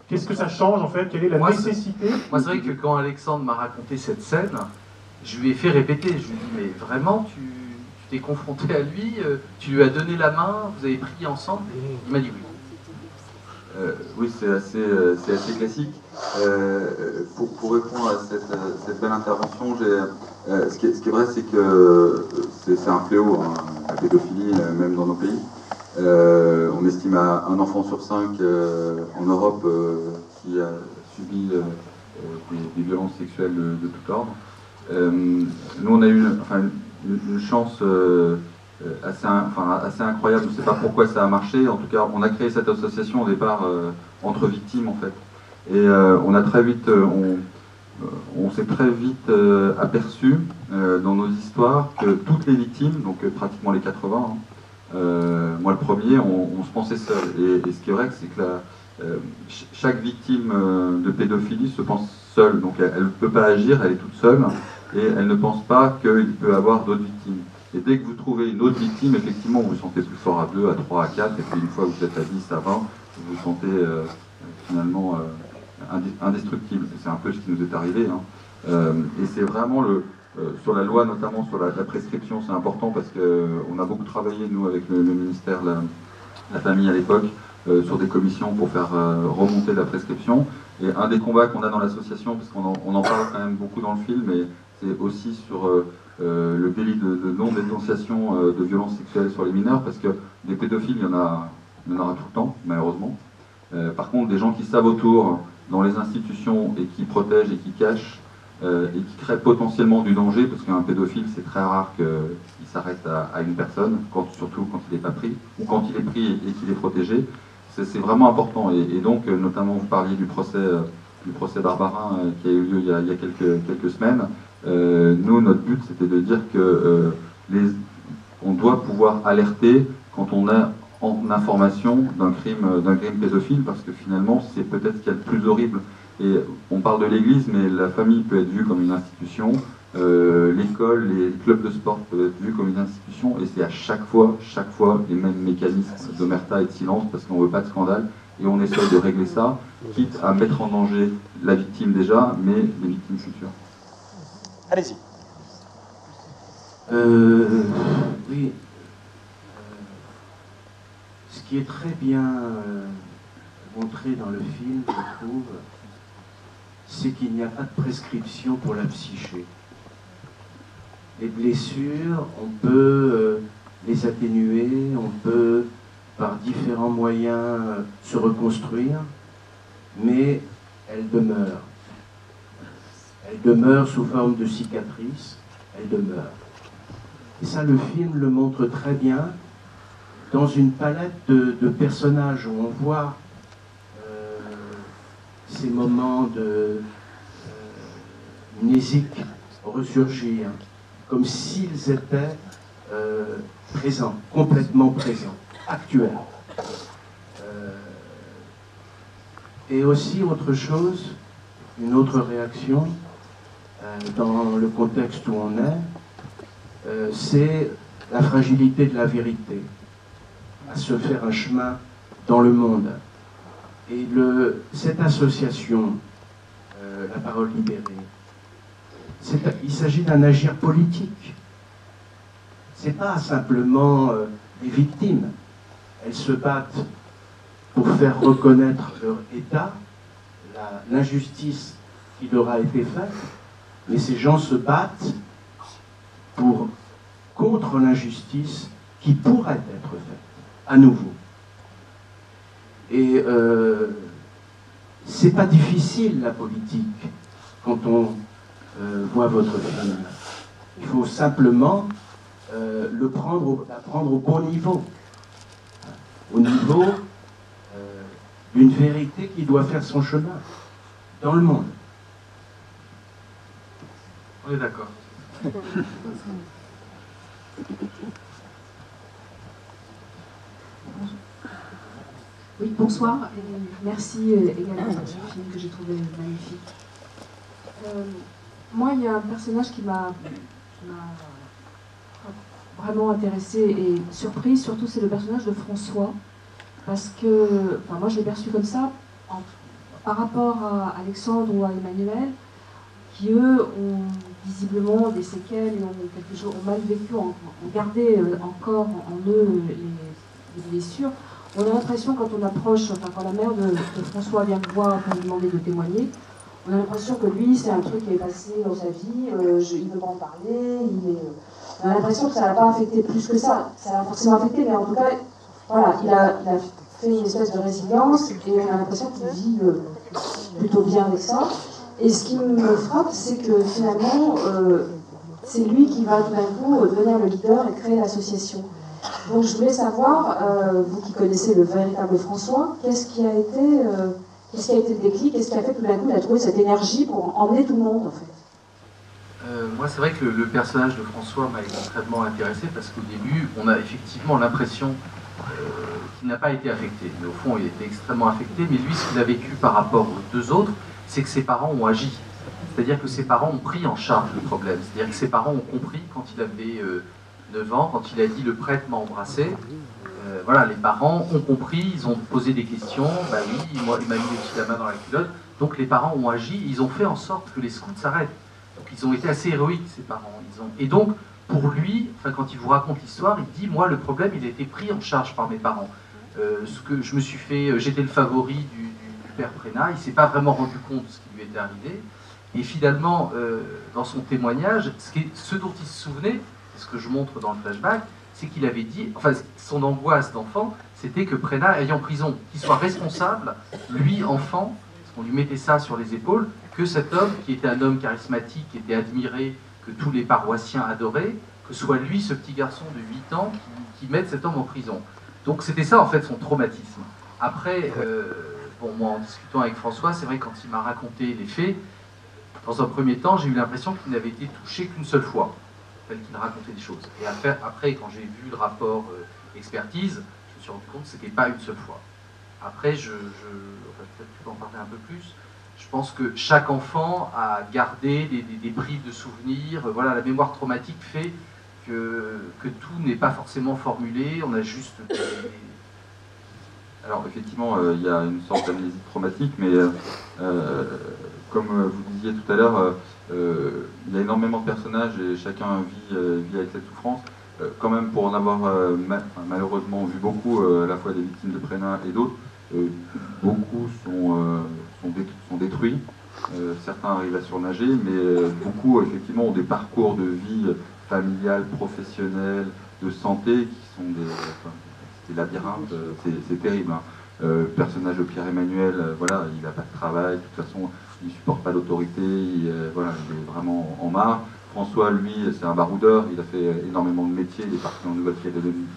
S1: qu'est-ce que ça change en fait? Quelle est la nécessité?
S2: Moi, c'est vrai que quand Alexandre m'a raconté cette scène, je lui ai fait répéter. Je lui ai dit, mais vraiment, tu t'es confronté à lui, tu lui as donné la main, vous avez prié ensemble? Il m'a dit oui.
S3: Oui, c'est assez classique. Pour répondre à cette belle intervention, ce qui est vrai, c'est que c'est un fléau, hein, la pédophilie, même dans nos pays. On estime à 1 enfant sur 5 en Europe qui a subi des violences sexuelles de tout ordre. Nous, on a eu une chance assez incroyable. Je ne sais pas pourquoi ça a marché. En tout cas, on a créé cette association au départ entre victimes, en fait. Et on a très vite, on s'est très vite aperçu dans nos histoires que toutes les victimes, donc pratiquement les 80, moi le premier, on se pensait seul. Et ce qui est vrai, c'est que chaque victime de pédophilie se pense seule. Donc elle ne peut pas agir, elle est toute seule. Et elle ne pense pas qu'il peut y avoir d'autres victimes. Et dès que vous trouvez une autre victime, effectivement, vous vous sentez plus fort à 2, à 3, à 4, et puis une fois que vous êtes à 10, à 20, vous vous sentez finalement indestructible. C'est un peu ce qui nous est arrivé. Hein. Et c'est vraiment sur la loi, notamment sur la prescription, c'est important parce qu'on a beaucoup travaillé, nous, avec le ministère, la famille à l'époque, sur des commissions pour faire remonter la prescription. Et un des combats qu'on a dans l'association, parce qu'on en parle quand même beaucoup dans le film, et c'est aussi sur le délit de non-dénonciation de violences sexuelles sur les mineurs, parce que des pédophiles, il y en aura tout le temps, malheureusement. Par contre, des gens qui sabotent dans les institutions et qui protègent et qui cachent, et qui créent potentiellement du danger, parce qu'un pédophile, c'est très rare qu'il s'arrête à une personne, surtout quand il n'est pas pris, ou quand il est pris et qu'il est protégé. C'est vraiment important. Et donc, notamment, vous parliez du procès Barbarin qui a eu lieu il y a quelques semaines. Nous, notre but, c'était de dire que on doit pouvoir alerter quand on est en information d'un crime pédophile, parce que finalement, c'est peut-être ce qu'il y a de plus horrible. Et on parle de l'Église, mais la famille peut être vue comme une institution, l'école, les clubs de sport peuvent être vus comme une institution, et c'est à chaque fois les mêmes mécanismes d'omerta et de silence, parce qu'on ne veut pas de scandale, et on essaie de régler ça, quitte à mettre en danger la victime déjà, mais les victimes futures.
S10: Allez-y.
S6: Oui. Ce qui est très bien montré dans le film, je trouve, c'est qu'il n'y a pas de prescription pour la psyché. Les blessures, on peut les atténuer, on peut par différents moyens se reconstruire, mais elles demeurent. Elles demeurent sous forme de cicatrices, elles demeurent. Et ça, le film le montre très bien dans une palette de personnages où on voit ces moments de mnésique ressurgir, comme s'ils étaient présents, complètement présents, actuels. Et aussi autre chose, une autre réaction dans le contexte où on est, c'est la fragilité de la vérité, à se faire un chemin dans le monde. Et cette association, La Parole Libérée, il s'agit d'un agir politique. Ce n'est pas simplement des victimes. Elles se battent pour faire reconnaître leur état, l'injustice qui leur a été faite, mais ces gens se battent contre l'injustice qui pourrait être faite, à nouveau. Et c'est pas difficile, la politique, quand on voit votre film. Il faut simplement la prendre au bon niveau. Au niveau d'une vérité qui doit faire son chemin dans le monde.
S2: On est d'accord.
S11: Oui, bonsoir, et merci également pour ce film que j'ai trouvé magnifique. Moi, il y a un personnage qui m'a vraiment intéressée et surprise, surtout c'est le personnage de François, parce que, enfin, moi je l'ai perçu comme ça, par rapport à Alexandre ou à Emmanuel, qui eux ont visiblement des séquelles et ont mal vécu, ont gardé encore en eux les blessures. On a l'impression, quand on approche, enfin quand la mère de François vient me voir pour lui demander de témoigner, on a l'impression que lui, c'est un truc qui est passé dans sa vie, il ne veut pas en parler, on a l'impression que ça ne l'a pas affecté plus que ça. Ça l'a forcément affecté, mais en tout cas, voilà, il a fait une espèce de résilience et on a l'impression qu'il vit plutôt bien avec ça. Et ce qui me frappe, c'est que finalement, c'est lui qui va tout d'un coup devenir le leader et créer l'association. Donc je voulais savoir, vous qui connaissez le véritable François, qu'est-ce qui a été le déclic, qu'est-ce qui a fait que tout d'un coup il a trouvé cette énergie pour emmener tout le monde en fait?
S2: Moi, c'est vrai que le personnage de François m'a extrêmement intéressé parce qu'au début, on a effectivement l'impression qu'il n'a pas été affecté. Mais au fond, il était extrêmement affecté. Mais lui, ce qu'il a vécu par rapport aux deux autres, c'est que ses parents ont agi. C'est-à-dire que ses parents ont pris en charge le problème. C'est-à-dire que ses parents ont compris quand il avait 9 ans, quand il a dit « le prêtre m'a embrassé ». Voilà, les parents ont compris, ils ont posé des questions. Bah oui, moi, il m'a mis aussi la main dans la culotte. Donc les parents ont agi, ils ont fait en sorte que les scouts s'arrêtent. Donc ils ont été assez héroïques, ces parents. Et donc, pour lui, enfin, quand il vous raconte l'histoire, il dit « moi, le problème, il a été pris en charge par mes parents. Ce que je me suis fait, j'étais le favori du récupère Prénat, il ne s'est pas vraiment rendu compte de ce qui lui était arrivé. Et finalement, dans son témoignage, ce dont il se souvenait, c'est ce que je montre dans le flashback, c'est qu'il avait dit, enfin son angoisse d'enfant, c'était que Prénat aille en prison, qu'il soit responsable, lui, enfant, parce qu'on lui mettait ça sur les épaules, que cet homme, qui était un homme charismatique, qui était admiré, que tous les paroissiens adoraient, que soit lui, ce petit garçon de 8 ans, qui mette cet homme en prison. Donc c'était ça, en fait, son traumatisme. Après, bon, moi, en discutant avec François, c'est vrai, quand il m'a raconté les faits, dans un premier temps, j'ai eu l'impression qu'il n'avait été touché qu'une seule fois, qu'il racontait des choses. Et après, quand j'ai vu le rapport expertise, je me suis rendu compte que ce n'était pas une seule fois. Après, enfin, peut-être tu peux en parler un peu plus. Je pense que chaque enfant a gardé des bribes de souvenirs. Voilà, la mémoire traumatique fait que tout n'est pas forcément formulé. On a juste...
S3: Alors, effectivement, il y a une sorte d'amnésie traumatique, mais comme vous disiez tout à l'heure, il y a énormément de personnages et chacun vit avec cette souffrance. Quand même, pour en avoir malheureusement vu beaucoup, à la fois des victimes de Prénat et d'autres, beaucoup sont détruits. Certains arrivent à surnager, mais beaucoup, effectivement, ont des parcours de vie familiale, professionnelle, de santé qui sont des labyrinthes. C'est terrible. Hein. Le personnage de Pierre-Emmanuel, voilà, il n'a pas de travail, de toute façon, il ne supporte pas l'autorité, voilà, il est vraiment en marre. François, lui, c'est un baroudeur, il a fait énormément de métiers, il est parti en Nouvelle-Calédonie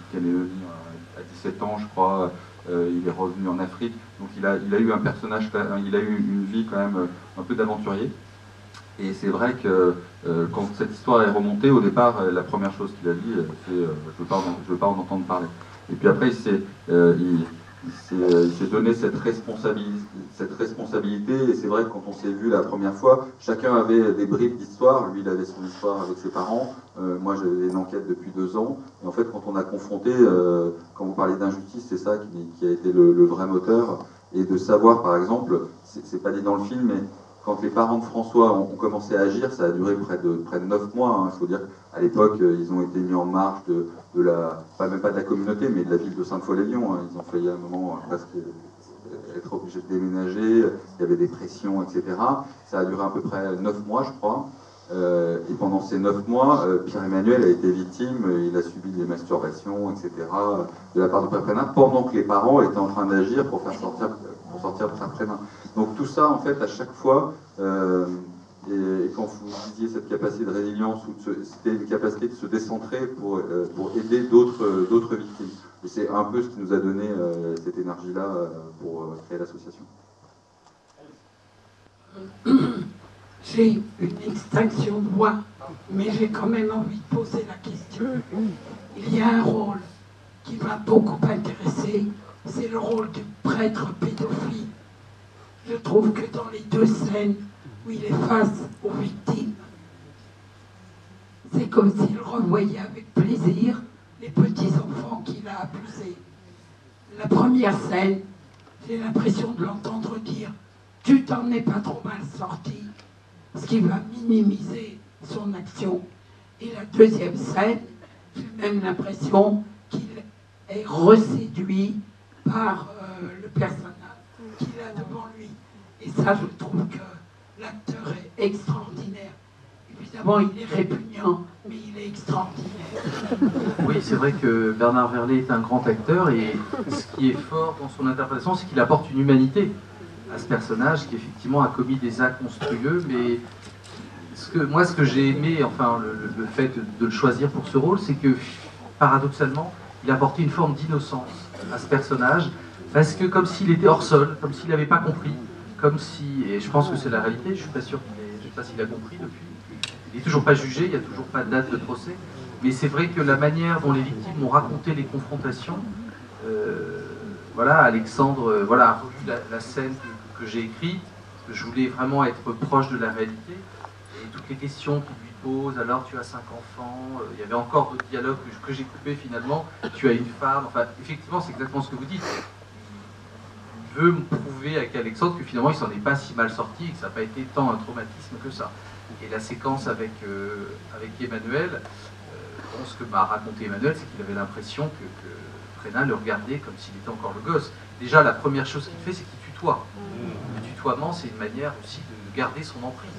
S3: à 17 ans, je crois, il est revenu en Afrique, donc il a eu un personnage, il a eu une vie quand même un peu d'aventurier. Et c'est vrai que quand cette histoire est remontée, au départ, la première chose qu'il a dit, c'est je veux pas en entendre parler. Et puis après, il s'est donné cette responsabilité, et c'est vrai que quand on s'est vu la première fois, chacun avait des bribes d'histoire. Lui, il avait son histoire avec ses parents, moi j'avais une enquête depuis 2 ans, et en fait quand on a confronté, quand vous parlez d'injustice, c'est ça qui a été le vrai moteur, et de savoir par exemple, c'est pas dit dans le film, mais quand les parents de François ont commencé à agir, ça a duré près de 9 mois. Hein. Il faut dire qu'à l'époque, ils ont été mis en marche même pas de la communauté, mais de la ville de Sainte-Foy-les-Lyons. Hein. Ils ont failli à un moment presque être obligés de déménager, il y avait des pressions, etc. Ça a duré à peu près 9 mois, je crois. Et pendant ces 9 mois, Pierre-Emmanuel a été victime, il a subi des masturbations, etc. de la part de Pierre Prénat, pendant que les parents étaient en train d'agir pour sortir Pierre Prénat. Donc tout ça, en fait, à chaque fois, et quand vous disiez cette capacité de résilience, c'était une capacité de se décentrer pour aider d'autres victimes. Et c'est un peu ce qui nous a donné cette énergie-là pour créer l'association.
S12: J'ai une extinction de voix, mais j'ai quand même envie de poser la question. Il y a un rôle qui m'a beaucoup intéressé, c'est le rôle du prêtre pédophile. Je trouve que dans les 2 scènes où il est face aux victimes, c'est comme s'il revoyait avec plaisir les petits-enfants qu'il a abusés. La première scène, j'ai l'impression de l'entendre dire « Tu t'en es pas trop mal sorti », ce qui va minimiser son action. Et la deuxième scène, j'ai même l'impression qu'il est reséduit par le personnage qu'il a devant lui. Et ça, je trouve que l'acteur est extraordinaire. Évidemment, il est répugnant, mais il est extraordinaire.
S2: Oui, c'est vrai que Bernard Verlet est un grand acteur, et ce qui est fort dans son interprétation, c'est qu'il apporte une humanité à ce personnage qui effectivement a commis des actes monstrueux, mais ce que j'ai aimé, enfin le fait de le choisir pour ce rôle, c'est que paradoxalement, il a apporté une forme d'innocence à ce personnage, parce que comme s'il était hors sol, comme s'il n'avait pas compris, comme si, et je pense que c'est la réalité, je suis pas sûr je sais pas s'il a compris depuis, il n'est toujours pas jugé, il n'y a toujours pas de date de procès, mais c'est vrai que la manière dont les victimes m'ont raconté les confrontations, voilà, Alexandre a revu la scène que j'ai écrite, parce que je voulais vraiment être proche de la réalité, et toutes les questions qu'il lui pose, alors tu as 5 enfants, il y avait encore d'autres dialogues que j'ai coupés finalement, tu as une femme, enfin effectivement c'est exactement ce que vous dites. Il veut me prouver avec Alexandre que finalement il s'en est pas si mal sorti, et que ça n'a pas été tant un traumatisme que ça. Et la séquence avec Emmanuel, ce que m'a raconté Emmanuel, c'est qu'il avait l'impression que Prénat le regardait comme s'il était encore le gosse. Déjà, la première chose qu'il fait, c'est qu'il tutoie. Le tutoiement, c'est une manière aussi de garder son emprise.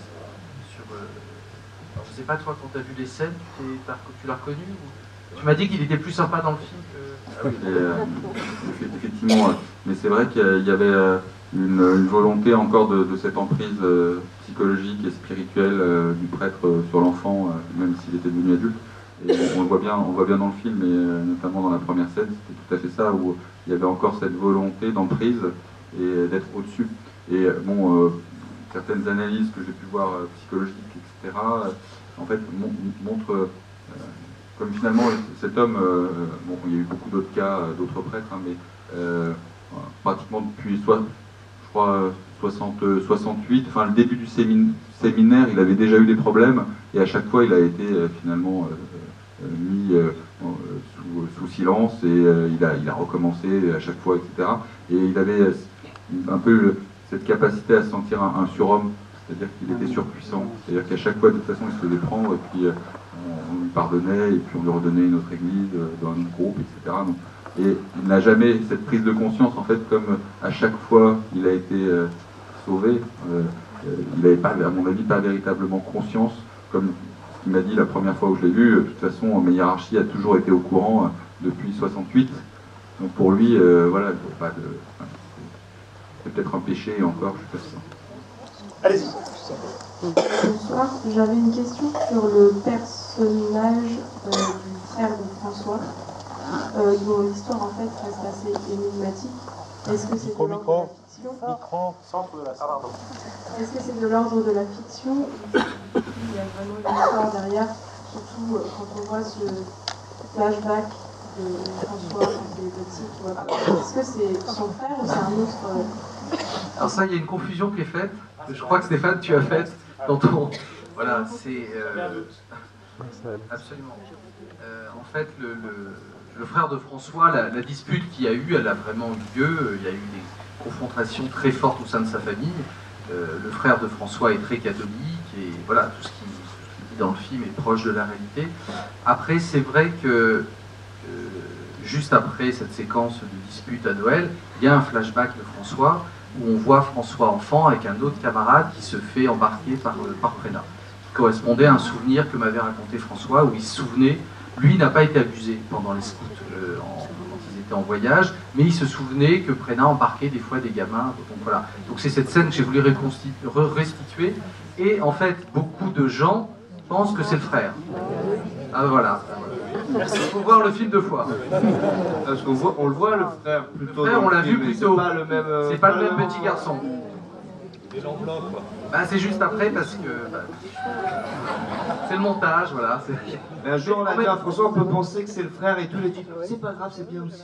S2: Alors, je sais pas, toi, quand tu as vu les scènes, tu l'as reconnu ou... Tu m'as dit qu'il était plus sympa dans le film que...
S3: Ah oui, effectivement, mais c'est vrai qu'il y avait une volonté encore de cette emprise psychologique et spirituelle du prêtre sur l'enfant, même s'il était devenu adulte. Et on le voit bien dans le film, et notamment dans la première scène, c'était tout à fait ça, où il y avait encore cette volonté d'emprise et d'être au-dessus. Et bon, certaines analyses que j'ai pu voir psychologiques, etc., en fait, montrent comme finalement cet homme, bon, il y a eu beaucoup d'autres cas, d'autres prêtres, hein, mais pratiquement depuis, je crois, 68, enfin le début du séminaire, il avait déjà eu des problèmes, et à chaque fois, il a été finalement mis sous silence, et il a recommencé à chaque fois, etc. Et il avait un peu cette capacité à se sentir un surhomme, c'est-à-dire qu'il était surpuissant, c'est-à-dire qu'à chaque fois, de toute façon, il se faisait prendre, et puis on lui pardonnait, et puis on lui redonnait une autre église, dans un autre groupe, etc. Donc, et il n'a jamais cette prise de conscience, en fait, comme à chaque fois il a été sauvé, il n'avait pas, à mon avis, pas véritablement conscience, comme ce qu'il m'a dit la première fois où je l'ai vu. De toute façon, ma hiérarchie a toujours été au courant depuis 68, donc pour lui, voilà, il faut pas de... c'est peut-être un péché, et encore, je suis pas sûr.
S10: Allez-y.
S7: Bonsoir, j'avais une question sur le personnage du frère de François, dont l'histoire en fait reste assez énigmatique. Est-ce que c'est de l'ordre de la fiction?
S10: Centre de la salle.
S7: Est-ce que c'est de l'ordre de la fiction ou il y a vraiment une histoire derrière, surtout quand on voit ce flashback de François quand il est petit? Est-ce que c'est son frère ou c'est un autre?
S2: Alors ça, il y a une confusion qui est faite. Je crois que Stéphane, tu as fait dans ton... Voilà, c'est... Absolument. En fait, le frère de François, la dispute qu'il y a eu, elle a vraiment eu lieu. Il y a eu des confrontations très fortes au sein de sa famille. Le frère de François est très catholique, et voilà, tout ce qui est dit dans le film est proche de la réalité. Après, c'est vrai que juste après cette séquence de dispute à Noël, il y a un flashback de François, où on voit François enfant avec un autre camarade qui se fait embarquer par Prénat, qui correspondait à un souvenir que m'avait raconté François, où il se souvenait, lui n'a pas été abusé pendant les scouts quand ils étaient en voyage, mais il se souvenait que Prénat embarquait des fois des gamins, donc voilà. Donc c'est cette scène que j'ai voulu restituer, et en fait, beaucoup de gens pensent que c'est le frère. Ah voilà. Il faut voir le film deux fois.
S4: Parce qu'on le voit le frère plutôt.
S2: Le frère, on l'a vu plutôt.
S4: C'est pas le même
S2: petit garçon.
S10: Et l'enveloppe, quoi.
S2: Bah, c'est juste après parce que c'est le montage, voilà.
S4: Mais un jour on a dit à François, on peut penser que c'est le frère et tout, les dit c'est pas grave, c'est bien aussi.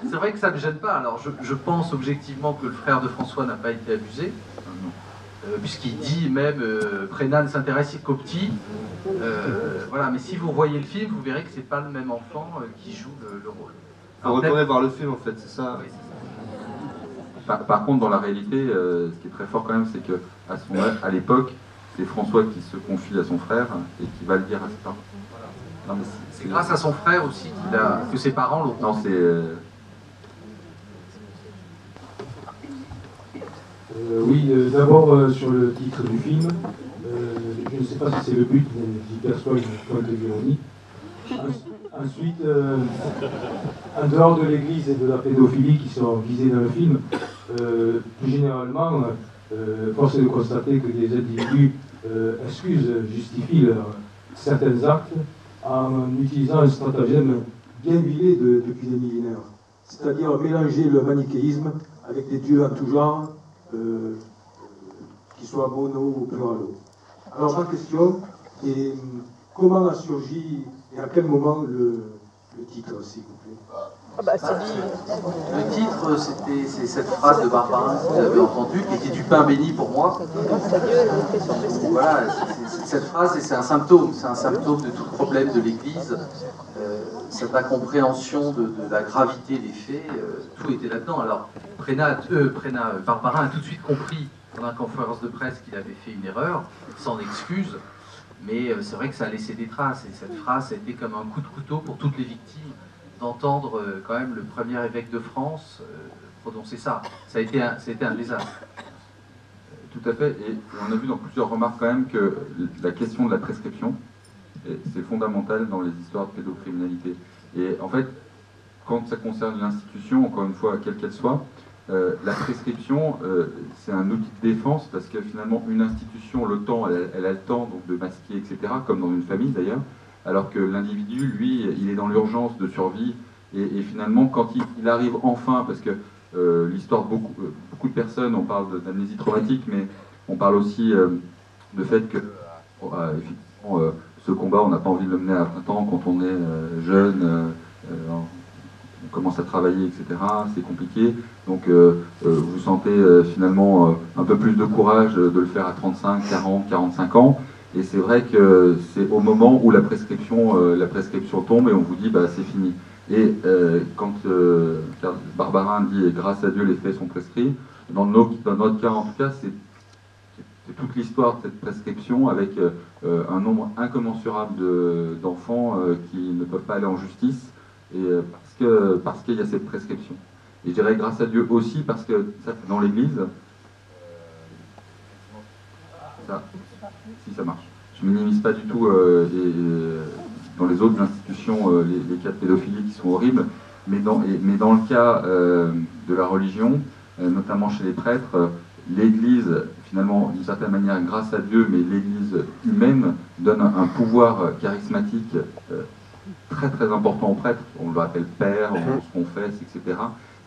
S2: C'est vrai que ça me gêne pas. Alors je pense objectivement que le frère de François n'a pas été abusé. Puisqu'il dit même Prénat ne s'intéresse qu'aux petits. Voilà, mais si vous voyez le film, vous verrez que c'est pas le même enfant qui joue le rôle.
S4: Il faut retourner voir le film en fait, c'est ça.
S2: Oui, c'est ça.
S3: Par contre, dans la réalité, ce qui est très fort quand même, c'est qu'à l'époque, c'est François qui se confie à son frère et qui va le dire à ses parents.
S2: Voilà. C'est grâce à son frère aussi que ses parents l'ont.
S3: Non, c'est...
S13: Oui, d'abord sur le titre du film, je ne sais pas si c'est le but, mais j'y perçois une pointe d'ironie. Ensuite, en dehors de l'église et de la pédophilie qui sont visées dans le film, plus généralement, force est de constater que des individus justifient certains actes en utilisant un stratagème bien huilé depuis des millénaires. C'est-à-dire mélanger le manichéisme avec des dieux en tout genre, qu'ils soient mono ou pluralo. Alors ma question est comment a surgi et à quel moment le titre, s'il vous plaît?
S2: Le titre, c'est cette phrase de Barbarin que vous avez entendue, qui était du pain béni pour moi. Voilà, cette phrase, c'est un symptôme de tout problème de l'Église. Cette incompréhension de la gravité des faits, tout était là-dedans. Alors, Barbarin a tout de suite compris pendant la conférence de presse qu'il avait fait une erreur, sans excuse, mais c'est vrai que ça a laissé des traces, et cette phrase a été comme un coup de couteau pour toutes les victimes, d'entendre quand même le premier évêque de France Donc c'est ça, ça a été un désastre.
S3: Tout à fait, et on a vu dans plusieurs remarques quand même que la question de la prescription, c'est fondamental dans les histoires de pédocriminalité. Et en fait, quand ça concerne l'institution, encore une fois, quelle qu'elle soit, la prescription, c'est un outil de défense parce que finalement, une institution, le temps, elle a le temps donc, de masquer, etc., comme dans une famille d'ailleurs, alors que l'individu, lui, il est dans l'urgence de survie. Et finalement, quand il arrive enfin, parce que l'histoire de beaucoup de personnes, on parle d'amnésie traumatique, mais on parle aussi de fait que, effectivement, ce combat, on n'a pas envie de le mener à plein temps quand on est jeune, on commence à travailler, etc. C'est compliqué. Donc, vous sentez finalement un peu plus de courage de le faire à 35, 40, 45 ans. Et c'est vrai que c'est au moment où la prescription tombe et on vous dit bah, c'est fini. Et quand Barbarin dit « grâce à Dieu, les faits sont prescrits », dans notre cas en tout cas, c'est toute l'histoire de cette prescription avec un nombre incommensurable d'enfants qui ne peuvent pas aller en justice et, parce qu'il y a cette prescription. Et je dirais grâce à Dieu aussi parce que ça, dans l'Église, si ça marche. Je ne minimise pas du tout dans les autres institutions les cas de pédophilie qui sont horribles, mais dans le cas de la religion, notamment chez les prêtres, l'Église, finalement, d'une certaine manière, grâce à Dieu, mais l'Église humaine donne un pouvoir charismatique très très important aux prêtres. On le appelle père, on se confesse, etc.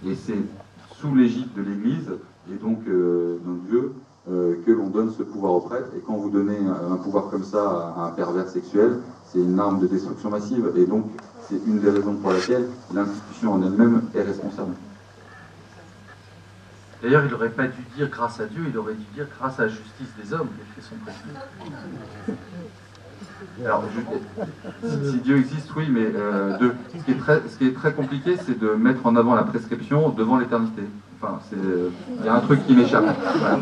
S3: Et c'est sous l'égide de l'Église, et donc d'un Dieu, que l'on donne ce pouvoir aux prêtres. Et quand vous donnez un pouvoir comme ça à un pervers sexuel, c'est une arme de destruction massive. Et donc, c'est une des raisons pour laquelle l'institution en elle-même est responsable.
S2: D'ailleurs, il n'aurait pas dû dire grâce à Dieu, il aurait dû dire grâce à la justice des hommes, les faits sont prescrits. Alors, si Dieu existe, oui, mais ce qui est très compliqué, c'est de mettre en avant la prescription devant l'éternité. Enfin, il y a un truc qui m'échappe. Voilà.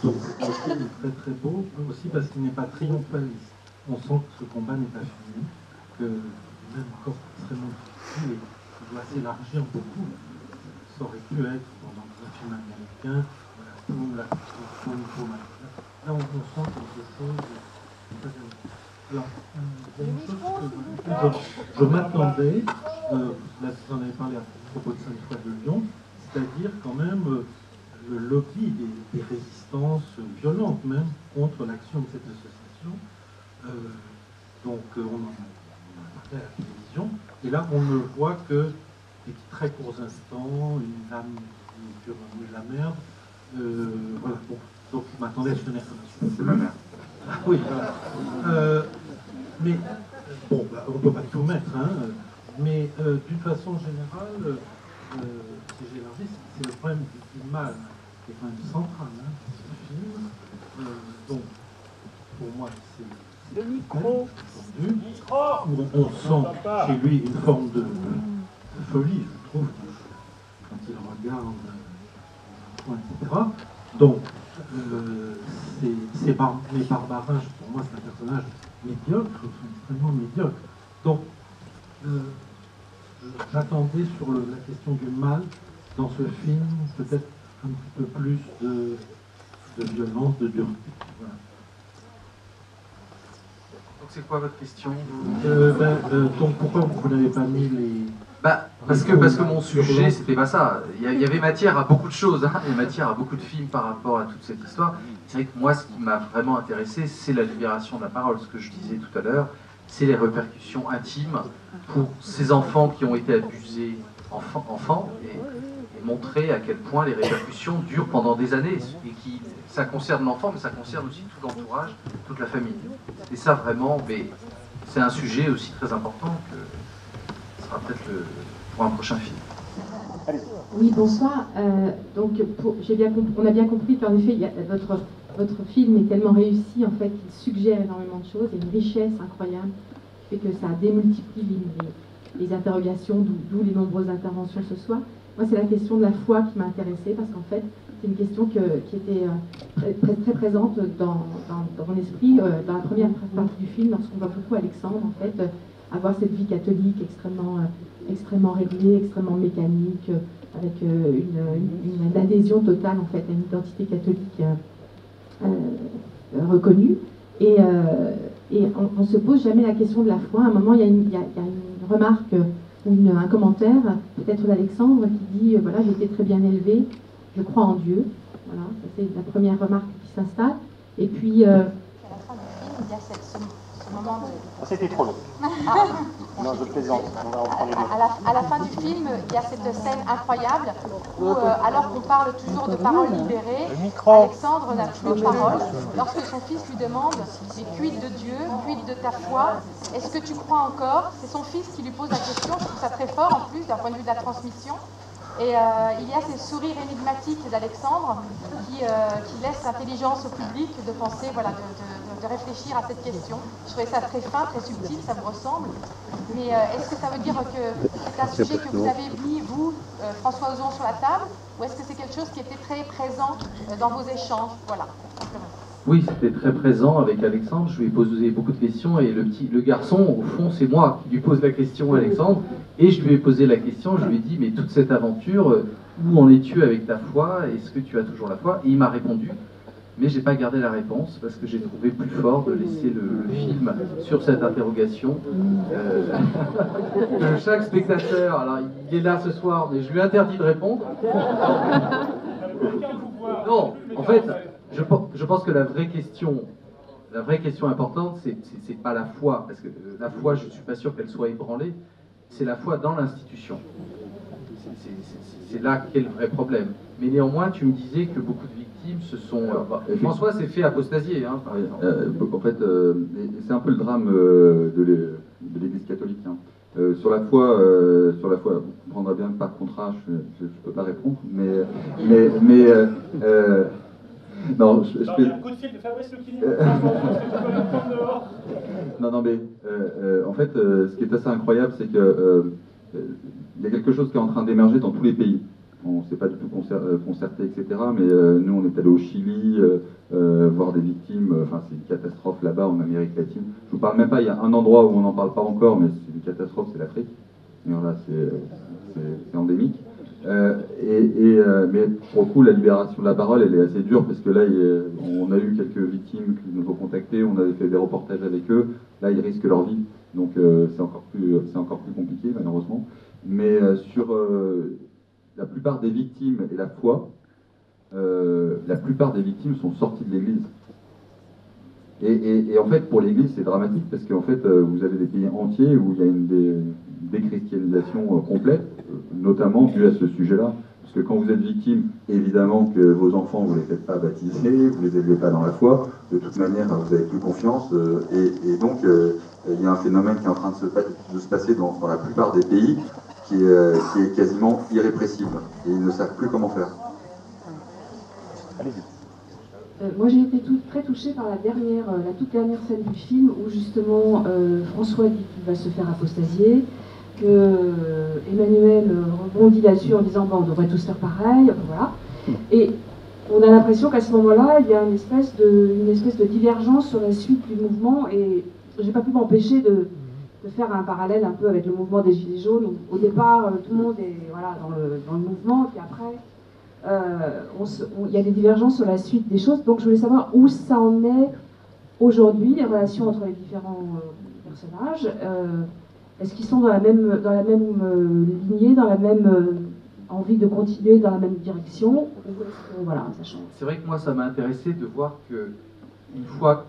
S1: Donc, le film est très très beau, aussi parce qu'il n'est pas triomphaliste. On sent que ce combat n'est pas fini, que même encore extrêmement difficile, il doit s'élargir beaucoup. Ça aurait pu être dans un film américain, tout la constitution, là on sent quelque chose de très important. Alors, il y a une chose que je m'attendais, là vous en avez parlé à propos de Sainte-Foy de Lyon, c'est-à-dire quand même le lobby des résistances violentes même contre l'action de cette association. Donc on en a parlé à la télévision, et là on ne voit que des très courts instants, une dame qui est de la merde. Voilà, bon. Donc je m'attendais à ce tenir comme ça.
S3: C'est ma mère.
S1: Oui, voilà. Mais bon, bah, on ne peut pas tout mettre, hein, mais d'une façon générale, si j'élargis, c'est le problème du mal qui est quand même central hein, dans ce film. Donc, pour moi, c'est le micro. On sent chez lui une forme de folie, je trouve, quand il regarde un point, etc. Donc, mais Barbarin, pour moi, c'est un personnage médiocre, extrêmement médiocre. Donc, j'attendais sur la question du mal dans ce film, peut-être un petit peu plus de violence, de dureté. Voilà.
S2: Donc c'est quoi votre question
S1: donc pourquoi vous n'avez pas mis les...
S2: Parce que mon sujet, c'était pas ça. Il y avait matière à beaucoup de choses, hein. Il y a matière à beaucoup de films par rapport à toute cette histoire. C'est vrai que moi, ce qui m'a vraiment intéressé, c'est la libération de la parole. Ce que je disais tout à l'heure, c'est les répercussions intimes pour ces enfants qui ont été abusés enfants et montrer à quel point les répercussions durent pendant des années. Et ça concerne l'enfant, mais ça concerne aussi tout l'entourage, toute la famille. Et ça, vraiment, c'est un sujet aussi très important que ce sera peut-être pour un prochain film.
S11: Oui, bonsoir. Donc, on a bien compris qu'en effet, votre film est tellement réussi, en fait, qu'il suggère énormément de choses, il y a une richesse incroyable qui fait que ça démultiplie les interrogations, d'où les nombreuses interventions ce soir. Moi, c'est la question de la foi qui m'a intéressée, parce qu'en fait, c'est une question qui était très, très présente dans mon esprit, dans la première partie du film, lorsqu'on voit beaucoup Alexandre, en fait, avoir cette vie catholique extrêmement
S14: extrêmement réglé, extrêmement mécanique, avec une adhésion totale en fait à une identité catholique reconnue. Et on ne se pose jamais la question de la foi. À un moment, il y a une remarque ou un commentaire, peut-être d'Alexandre, qui dit voilà, j'ai été très bien élevé, je crois en Dieu. Voilà, ça c'est la première remarque qui s'installe. Et puis.
S15: À la fin du film, il y a ce moment de.
S10: C'était trop long. Non, je plaisante. On va reprendre les deux.
S15: À la fin du film, il y a cette scène incroyable où, alors qu'on parle toujours de paroles libérées, Alexandre n'a plus de parole. Lorsque son fils lui demande mais quid de Dieu, quid de ta foi, est-ce que tu crois encore? C'est son fils qui lui pose la question. Je trouve ça très fort en plus d'un point de vue de la transmission. Et il y a ces sourires énigmatiques d'Alexandre qui laissent l'intelligence au public de penser, voilà, de réfléchir à cette question. Je trouvais ça très fin, très subtil, ça me ressemble. Mais est-ce que ça veut dire que c'est un sujet que vous avez mis, vous, François Ozon, sur la table, ou est-ce que c'est quelque chose qui était très présent dans vos échanges? Voilà, simplement.
S2: Oui, c'était très présent avec Alexandre. Je lui ai posé beaucoup de questions et le garçon, au fond, c'est moi qui lui pose la question à Alexandre. Et je lui ai posé la question, je lui ai dit, mais toute cette aventure, où en es-tu avec ta foi? Est-ce que tu as toujours la foi? Et il m'a répondu, mais j'ai pas gardé la réponse parce que j'ai trouvé plus fort de laisser le film sur cette interrogation. Chaque spectateur, alors il est là ce soir, mais je lui interdis de répondre. Non, en fait, je pense que la vraie question importante, c'est pas la foi, parce que la foi, je suis pas sûr qu'elle soit ébranlée, c'est la foi dans l'institution. C'est là qu'est le vrai problème. Mais néanmoins, tu me disais que beaucoup de victimes se sont... François s'est fait apostasier, hein, par exemple.
S3: En fait, c'est un peu le drame de l'Église catholique. Hein. Sur la foi, vous comprendrez bien que par contrat, je ne peux pas répondre, non, je
S10: il y a un coup de fil de Fabrice Lucchini.
S3: Non, mais en fait, ce qui est assez incroyable, c'est que il y a quelque chose qui est en train d'émerger dans tous les pays. On ne s'est pas du tout concerté, etc. Mais nous, on est allé au Chili voir des victimes. Enfin, c'est une catastrophe là-bas en Amérique latine. Je vous parle même pas. Il y a un endroit où on n'en parle pas encore, mais c'est une catastrophe, c'est l'Afrique. Voilà, c'est endémique. Mais pour le coup, la libération de la parole, elle est assez dure parce que là, on a eu quelques victimes qui nous ont contactés, on avait fait des reportages avec eux. Là, ils risquent leur vie, donc c'est encore plus compliqué malheureusement. Mais sur la plupart des victimes et la foi, la plupart des victimes sont sorties de l'Église. Et en fait, pour l'Église, c'est dramatique parce qu'en fait, vous avez des pays entiers où il y a une déchristianisation complète, notamment due à ce sujet-là. Parce que quand vous êtes victime, évidemment que vos enfants, vous ne les faites pas baptiser, vous ne les élevez pas dans la foi, de toute manière, vous n'avez plus confiance. Et donc, il y a un phénomène qui est en train de se passer dans la plupart des pays qui est quasiment irrépressible. Et ils ne savent plus comment faire.
S10: Allez-y.
S11: Moi j'ai été très touchée par la toute dernière scène du film où justement François dit qu'il va se faire apostasier, que Emmanuel rebondit là-dessus en disant bon, on devrait tous faire pareil, enfin, voilà. Et on a l'impression qu'à ce moment-là, il y a une espèce de divergence sur la suite du mouvement et j'ai pas pu m'empêcher de faire un parallèle un peu avec le mouvement des Gilets jaunes. Où, au départ, tout le monde est voilà, dans le mouvement, puis après... il y a des divergences sur la suite des choses, donc je voulais savoir où ça en est aujourd'hui, les relations entre les différents personnages. Est-ce qu'ils sont dans la même lignée, dans la même envie de continuer dans la même direction? Voilà, ça change.
S2: C'est vrai que moi, ça m'a intéressé de voir que une fois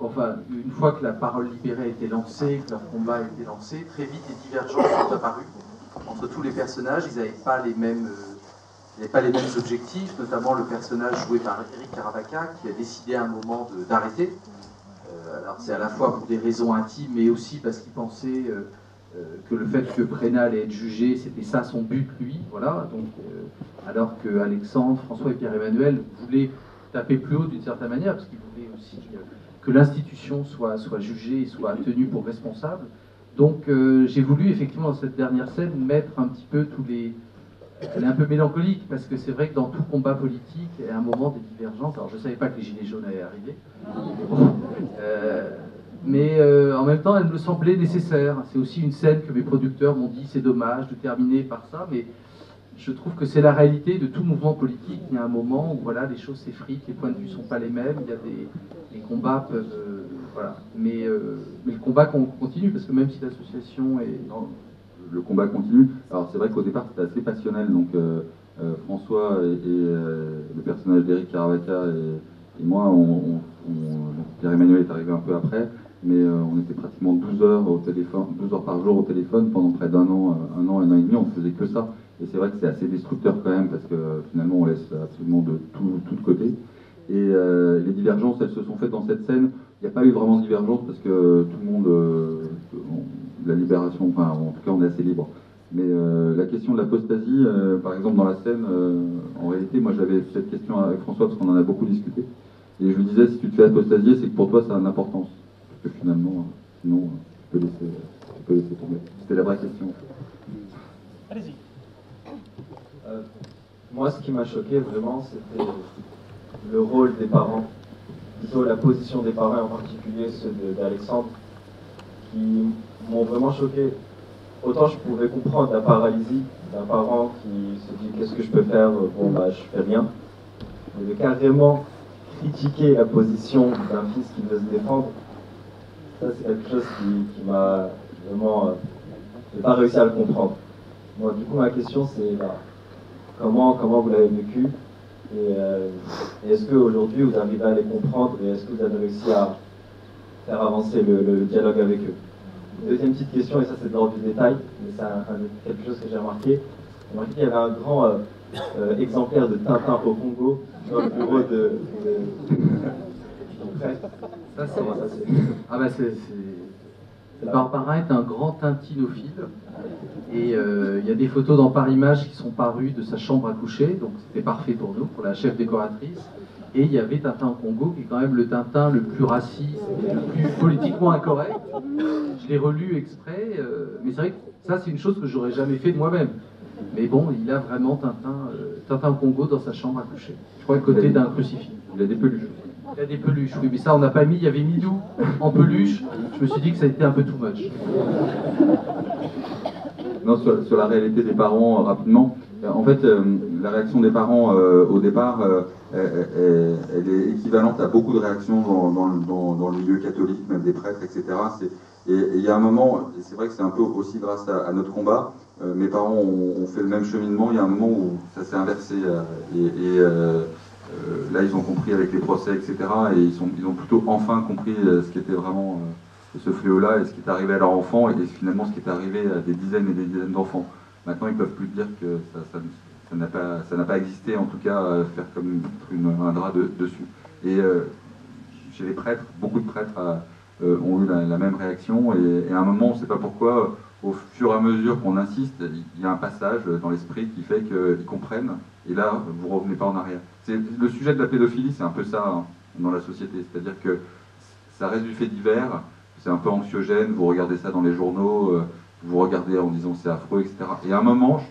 S2: que la parole libérée a été lancée, que leur combat a été lancé, très vite des divergences sont apparues entre tous les personnages. Ils n'avaient pas les mêmes objectifs, notamment le personnage joué par Eric Caravaca qui a décidé à un moment d'arrêter. Alors c'est à la fois pour des raisons intimes, mais aussi parce qu'il pensait que le fait que Prénat allait être jugé, c'était ça son but, lui. Voilà. Donc, alors que Alexandre, François et Pierre-Emmanuel voulaient taper plus haut d'une certaine manière, parce qu'ils voulaient aussi que l'institution soit jugée et soit tenue pour responsable. Donc j'ai voulu effectivement dans cette dernière scène mettre un petit peu tous les... Elle est un peu mélancolique parce que c'est vrai que dans tout combat politique, il y a un moment des divergences. Alors je ne savais pas que les Gilets jaunes allaient arriver. mais en même temps, elle me semblait nécessaire. C'est aussi une scène que mes producteurs m'ont dit, c'est dommage de terminer par ça, mais je trouve que c'est la réalité de tout mouvement politique. Il y a un moment où voilà, les choses s'effritent, les points de vue ne sont pas les mêmes, il y a les combats peuvent... voilà. Mais le combat continue, parce que même si l'association est...
S3: Non, le combat continue. Alors c'est vrai qu'au départ c'était assez passionnel, donc François et le personnage d'Éric Caravaca et moi, Pierre-Emmanuel est arrivé un peu après, mais on était pratiquement 12 heures au téléphone, 12 heures par jour au téléphone pendant près d'un an, un an et demi, on faisait que ça. Et c'est vrai que c'est assez destructeur quand même, parce que finalement on laisse absolument de tout de côté. Et les divergences, elles se sont faites dans cette scène. Il n'y a pas eu vraiment de divergence, parce que tout le monde, la libération, enfin en tout cas on est assez libre. Mais la question de l'apostasie, par exemple dans la scène, en réalité, moi j'avais cette question avec François, parce qu'on en a beaucoup discuté. Et je lui disais, si tu te fais apostasier, c'est que pour toi ça a une importance. Parce que finalement, sinon, tu peux laisser tomber. C'était la vraie question.
S1: Allez-y.
S16: Moi, ce qui m'a choqué vraiment, c'était le rôle des parents, plutôt la position des parents, en particulier ceux d'Alexandre, qui m'ont vraiment choqué. Autant je pouvais comprendre la paralysie d'un parent qui se dit qu'est-ce que je peux faire, bon bah je fais rien, mais de carrément critiquer la position d'un fils qui veut se défendre, ça c'est quelque chose qui m'a vraiment, j'ai pas réussi à le comprendre. Moi, du coup, ma question c'est comment vous l'avez vécu, et est-ce qu'aujourd'hui vous arrivez à les comprendre, et est-ce que vous avez réussi à faire avancer le dialogue avec eux? Deuxième petite question, et ça c'est de l'ordre du détail, mais c'est quelque chose que j'ai remarqué. J'ai remarqué qu'il y avait un grand exemplaire de Tintin au Congo dans le bureau de
S2: Ça, ah bah Barbarin est un grand tintinophile, et il y a des photos dans Paris Images qui sont parues de sa chambre à coucher, donc c'était parfait pour nous, pour la chef décoratrice. Et il y avait Tintin au Congo, qui est quand même le Tintin le plus raciste et le plus politiquement incorrect. Je l'ai relu exprès, mais c'est vrai que ça c'est une chose que j'aurais jamais fait de moi-même. Mais bon, il a vraiment Tintin au Congo dans sa chambre à coucher. Je crois à côté d'un crucifix.
S3: Il a des peluches.
S2: Il a des peluches, oui, mais ça on n'a pas mis, il y avait Midou en peluche. Je me suis dit que ça a été un peu too much.
S3: Non, sur la réalité des parents, rapidement. En fait, la réaction des parents au départ, elle est équivalente à beaucoup de réactions dans le milieu catholique, même des prêtres, etc. Et il y a un moment, et c'est vrai que c'est un peu aussi grâce à notre combat, mes parents ont fait le même cheminement. Il y a un moment où ça s'est inversé, là ils ont compris avec les procès, etc. Et ils ont plutôt enfin compris ce qui était vraiment ce fléau-là, et ce qui est arrivé à leur enfant, et finalement ce qui est arrivé à des dizaines et des dizaines d'enfants. Maintenant, ils ne peuvent plus dire que ça n'a pas existé, en tout cas, faire comme un drap dessus. Et chez les prêtres, beaucoup de prêtres ont eu la même réaction, et à un moment, on ne sait pas pourquoi, au fur et à mesure qu'on insiste, il y a un passage dans l'esprit qui fait qu'ils comprennent, et là, vous ne revenez pas en arrière. Le sujet de la pédophilie, c'est un peu ça hein, dans la société, c'est-à-dire que ça reste du fait divers, c'est un peu anxiogène, vous regardez ça dans les journaux, vous regardez en disant c'est affreux, etc. Et à un moment,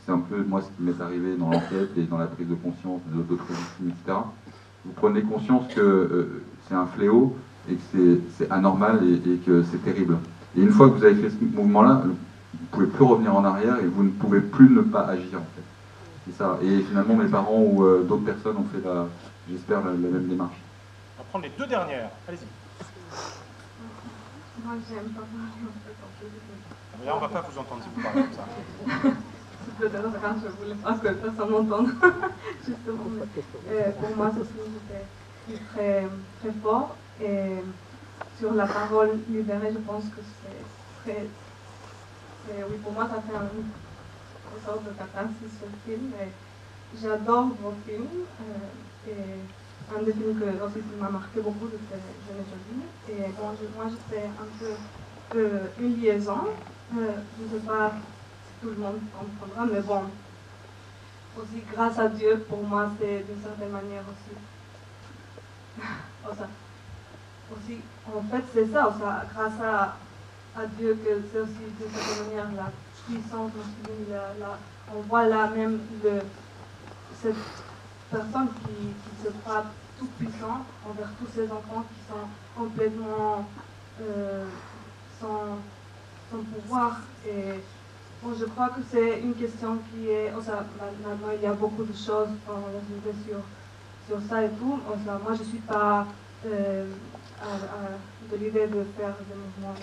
S3: c'est un peu moi ce qui m'est arrivé dans l'enquête et dans la prise de conscience d'autres victimes, etc. Vous prenez conscience que c'est un fléau et que c'est anormal et que c'est terrible. Et une fois que vous avez fait ce mouvement-là, vous ne pouvez plus revenir en arrière et vous ne pouvez plus ne pas agir en fait. C'est ça. Et finalement, mes parents ou d'autres personnes ont fait, j'espère, la même démarche.
S1: On va prendre les deux dernières. Allez-y.
S17: Moi, j'aime pas parler en fait.
S1: Là, on ne va pas vous entendre si vous parlez comme ça.
S17: C'est peut-être quand je voulais pas que personne m'entende. Justement, pour moi, c'était très, très fort. Et sur la parole libérée, je pense que c'est très. Oui, pour moi, ça fait une sorte de catharsis ce film. J'adore vos films. Un des films qui m'a marqué beaucoup, c'était Je n'ai pas vu. Et bon, moi, je fais un peu une liaison. Je ne sais pas si tout le monde comprendra, mais bon, aussi grâce à Dieu, pour moi, c'est d'une certaine manière aussi. En fait, c'est ça, grâce à Dieu, que c'est aussi d'une certaine manière la puissance masculine. On voit là même cette personne qui se frappe tout puissant envers tous ces enfants qui sont complètement sans pouvoir. Et bon, je crois que c'est une question qui est... maintenant, il y a beaucoup de choses sur ça et tout. Moi, je ne suis pas de l'idée de faire des mouvements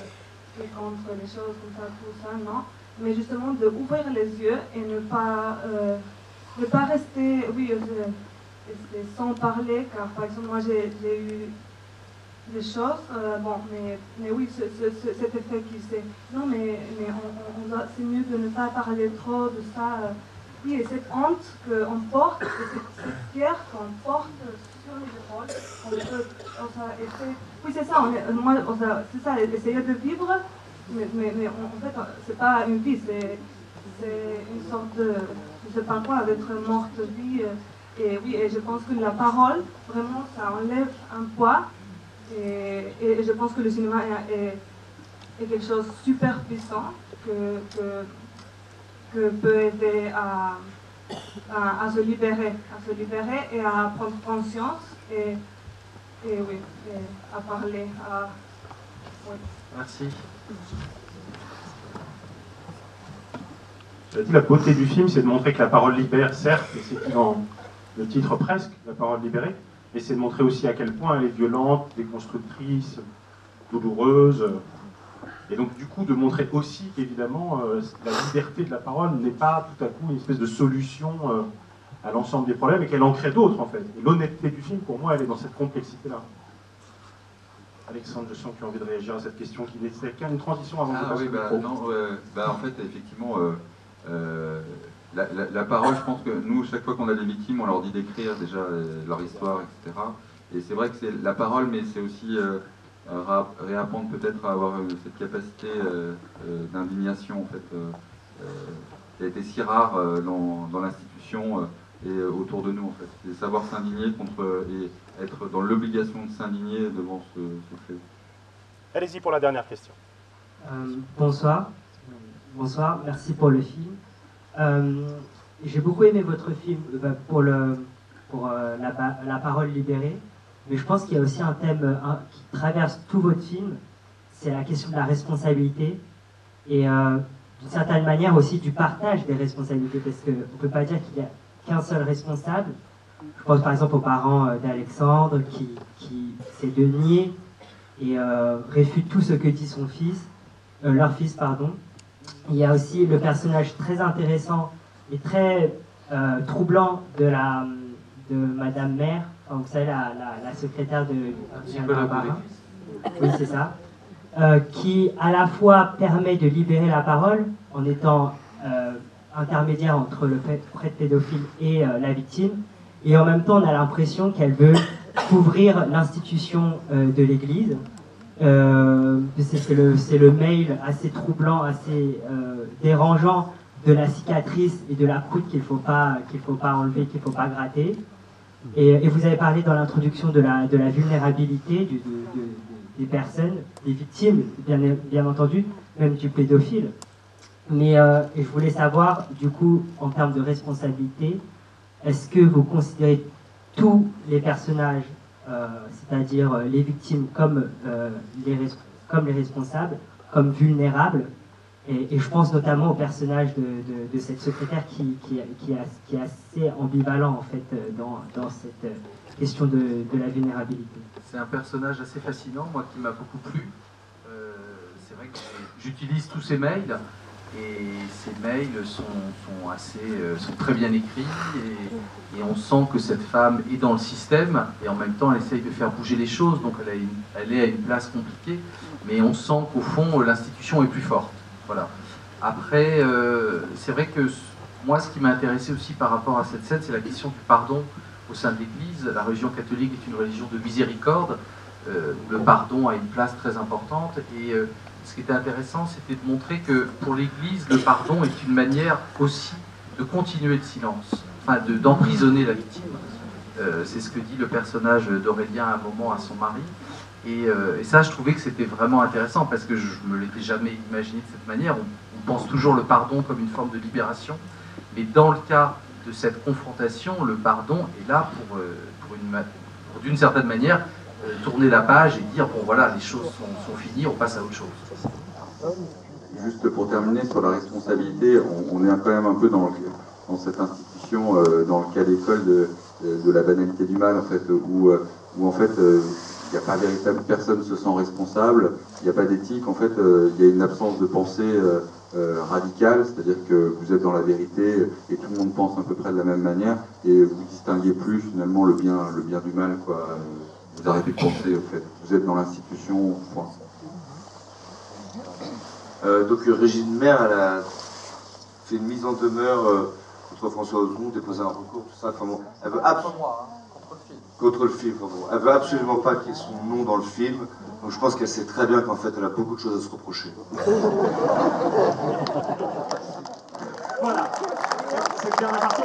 S17: contre les choses comme ça, tout ça, non. Mais justement, d'ouvrir les yeux et ne pas rester, sans parler, car par exemple, moi, j'ai eu des choses, mais oui, cet effet qui c'est... Non, mais c'est mieux de ne pas parler trop de ça. Oui, et cette honte qu'on porte, et cette pierre qu'on porte sur les épaules, oui, c'est ça, c'est ça, essayer de vivre, mais en fait, c'est pas une vie, c'est une sorte de, je sais pas quoi, d'être morte vie. Et oui, et je pense que la parole, vraiment, ça enlève un poids. Et je pense que le cinéma est quelque chose de super puissant que peut aider à se libérer et à prendre conscience et à parler. Oui.
S2: Merci.
S1: Tu as dit la beauté du film, c'est de montrer que la parole libère, certes, et c'est dans le titre presque, la parole libérée, mais c'est de montrer aussi à quel point elle est violente, déconstructrice, douloureuse. Et donc, du coup, de montrer aussi qu'évidemment, la liberté de la parole n'est pas tout à coup une espèce de solution à l'ensemble des problèmes, et qu'elle en crée d'autres, en fait. Et l'honnêteté du film, pour moi, elle est dans cette complexité-là. Alexandre, je sens que tu as envie de réagir à cette question qui nécessite une transition avant de passer au micro.
S3: En fait, effectivement, la parole, je pense que nous, chaque fois qu'on a des victimes, on leur dit d'écrire déjà leur histoire, etc. Et c'est vrai que c'est la parole, mais c'est aussi réapprendre peut-être à avoir cette capacité d'indignation, en fait, qui a été si rare dans l'institution et autour de nous, en fait. C'est savoir s'indigner contre et être dans l'obligation de s'indigner devant ce fléau.
S1: Allez-y pour la dernière question.
S18: Bonsoir. Bonsoir, merci pour le film. J'ai beaucoup aimé votre film pour la parole libérée, mais je pense qu'il y a aussi un thème qui traverse tout votre film, c'est la question de la responsabilité et d'une certaine manière aussi du partage des responsabilités, parce qu'on ne peut pas dire qu'il n'y a qu'un seul responsable. Je pense par exemple aux parents d'Alexandre qui essaient de nier et réfutent tout ce que dit son fils, leur fils, pardon. Il y a aussi le personnage très intéressant et très troublant de Madame Mère, enfin, vous savez, la secrétaire de Barbara. Oui, c'est ça. Qui à la fois permet de libérer la parole en étant intermédiaire entre le prêtre pédophile et la victime, et en même temps on a l'impression qu'elle veut couvrir l'institution de l'Église. C'est le mail assez troublant, assez dérangeant de la cicatrice et de la croûte qu'il faut pas enlever, qu'il ne faut pas gratter. Et vous avez parlé dans l'introduction de la vulnérabilité des personnes, des victimes, bien entendu, même du pédophile. Mais et je voulais savoir, du coup, en termes de responsabilité, est-ce que vous considérez tous les personnages, c'est-à-dire les victimes comme les responsables, comme vulnérables, et je pense notamment au personnage de cette secrétaire qui est assez ambivalent en fait dans cette question de la vulnérabilité.
S2: C'est un personnage assez fascinant, moi qui m'a beaucoup plu. C'est vrai que j'utilise tous ces mails, et ces mails sont très bien écrits, et on sent que cette femme est dans le système, et en même temps elle essaye de faire bouger les choses, donc elle est à une place compliquée, mais on sent qu'au fond l'institution est plus forte. Voilà. Après, c'est vrai que moi ce qui m'a intéressé aussi par rapport à cette scène, c'est la question du pardon au sein de l'Église. La religion catholique est une religion de miséricorde, où le pardon a une place très importante, et ce qui était intéressant, c'était de montrer que pour l'Église, le pardon est une manière aussi de continuer le silence, enfin d'emprisonner la victime. C'est ce que dit le personnage d'Aurélien à un moment à son mari. Et ça, je trouvais que c'était vraiment intéressant, parce que je ne me l'étais jamais imaginé de cette manière. On pense toujours le pardon comme une forme de libération, mais dans le cas de cette confrontation, le pardon est là pour d'une certaine manière, tourner la page et dire, bon voilà, les choses sont finies, on passe à autre chose.
S3: Juste pour terminer sur la responsabilité, on est quand même un peu dans cette institution, dans le cas d'école de la banalité du mal, en fait, où en fait, il n'y a pas véritable, personne se sent responsable, il n'y a pas d'éthique, en fait, il y a une absence de pensée radicale, c'est-à-dire que vous êtes dans la vérité et tout le monde pense à peu près de la même manière, et vous distinguez plus finalement le bien du mal, quoi. Vous arrêtez de penser, en fait. Vous êtes dans l'institution, point.
S19: Donc Régine Maire, elle a fait une mise en demeure contre François Ozon, déposé un recours, tout ça. Enfin, bon, elle veut contre le film, pardon. Elle veut absolument pas qu'il y ait son nom dans le film. Donc je pense qu'elle sait très bien qu'en fait elle a beaucoup de choses à se reprocher.
S1: Voilà, c'est bien la partie.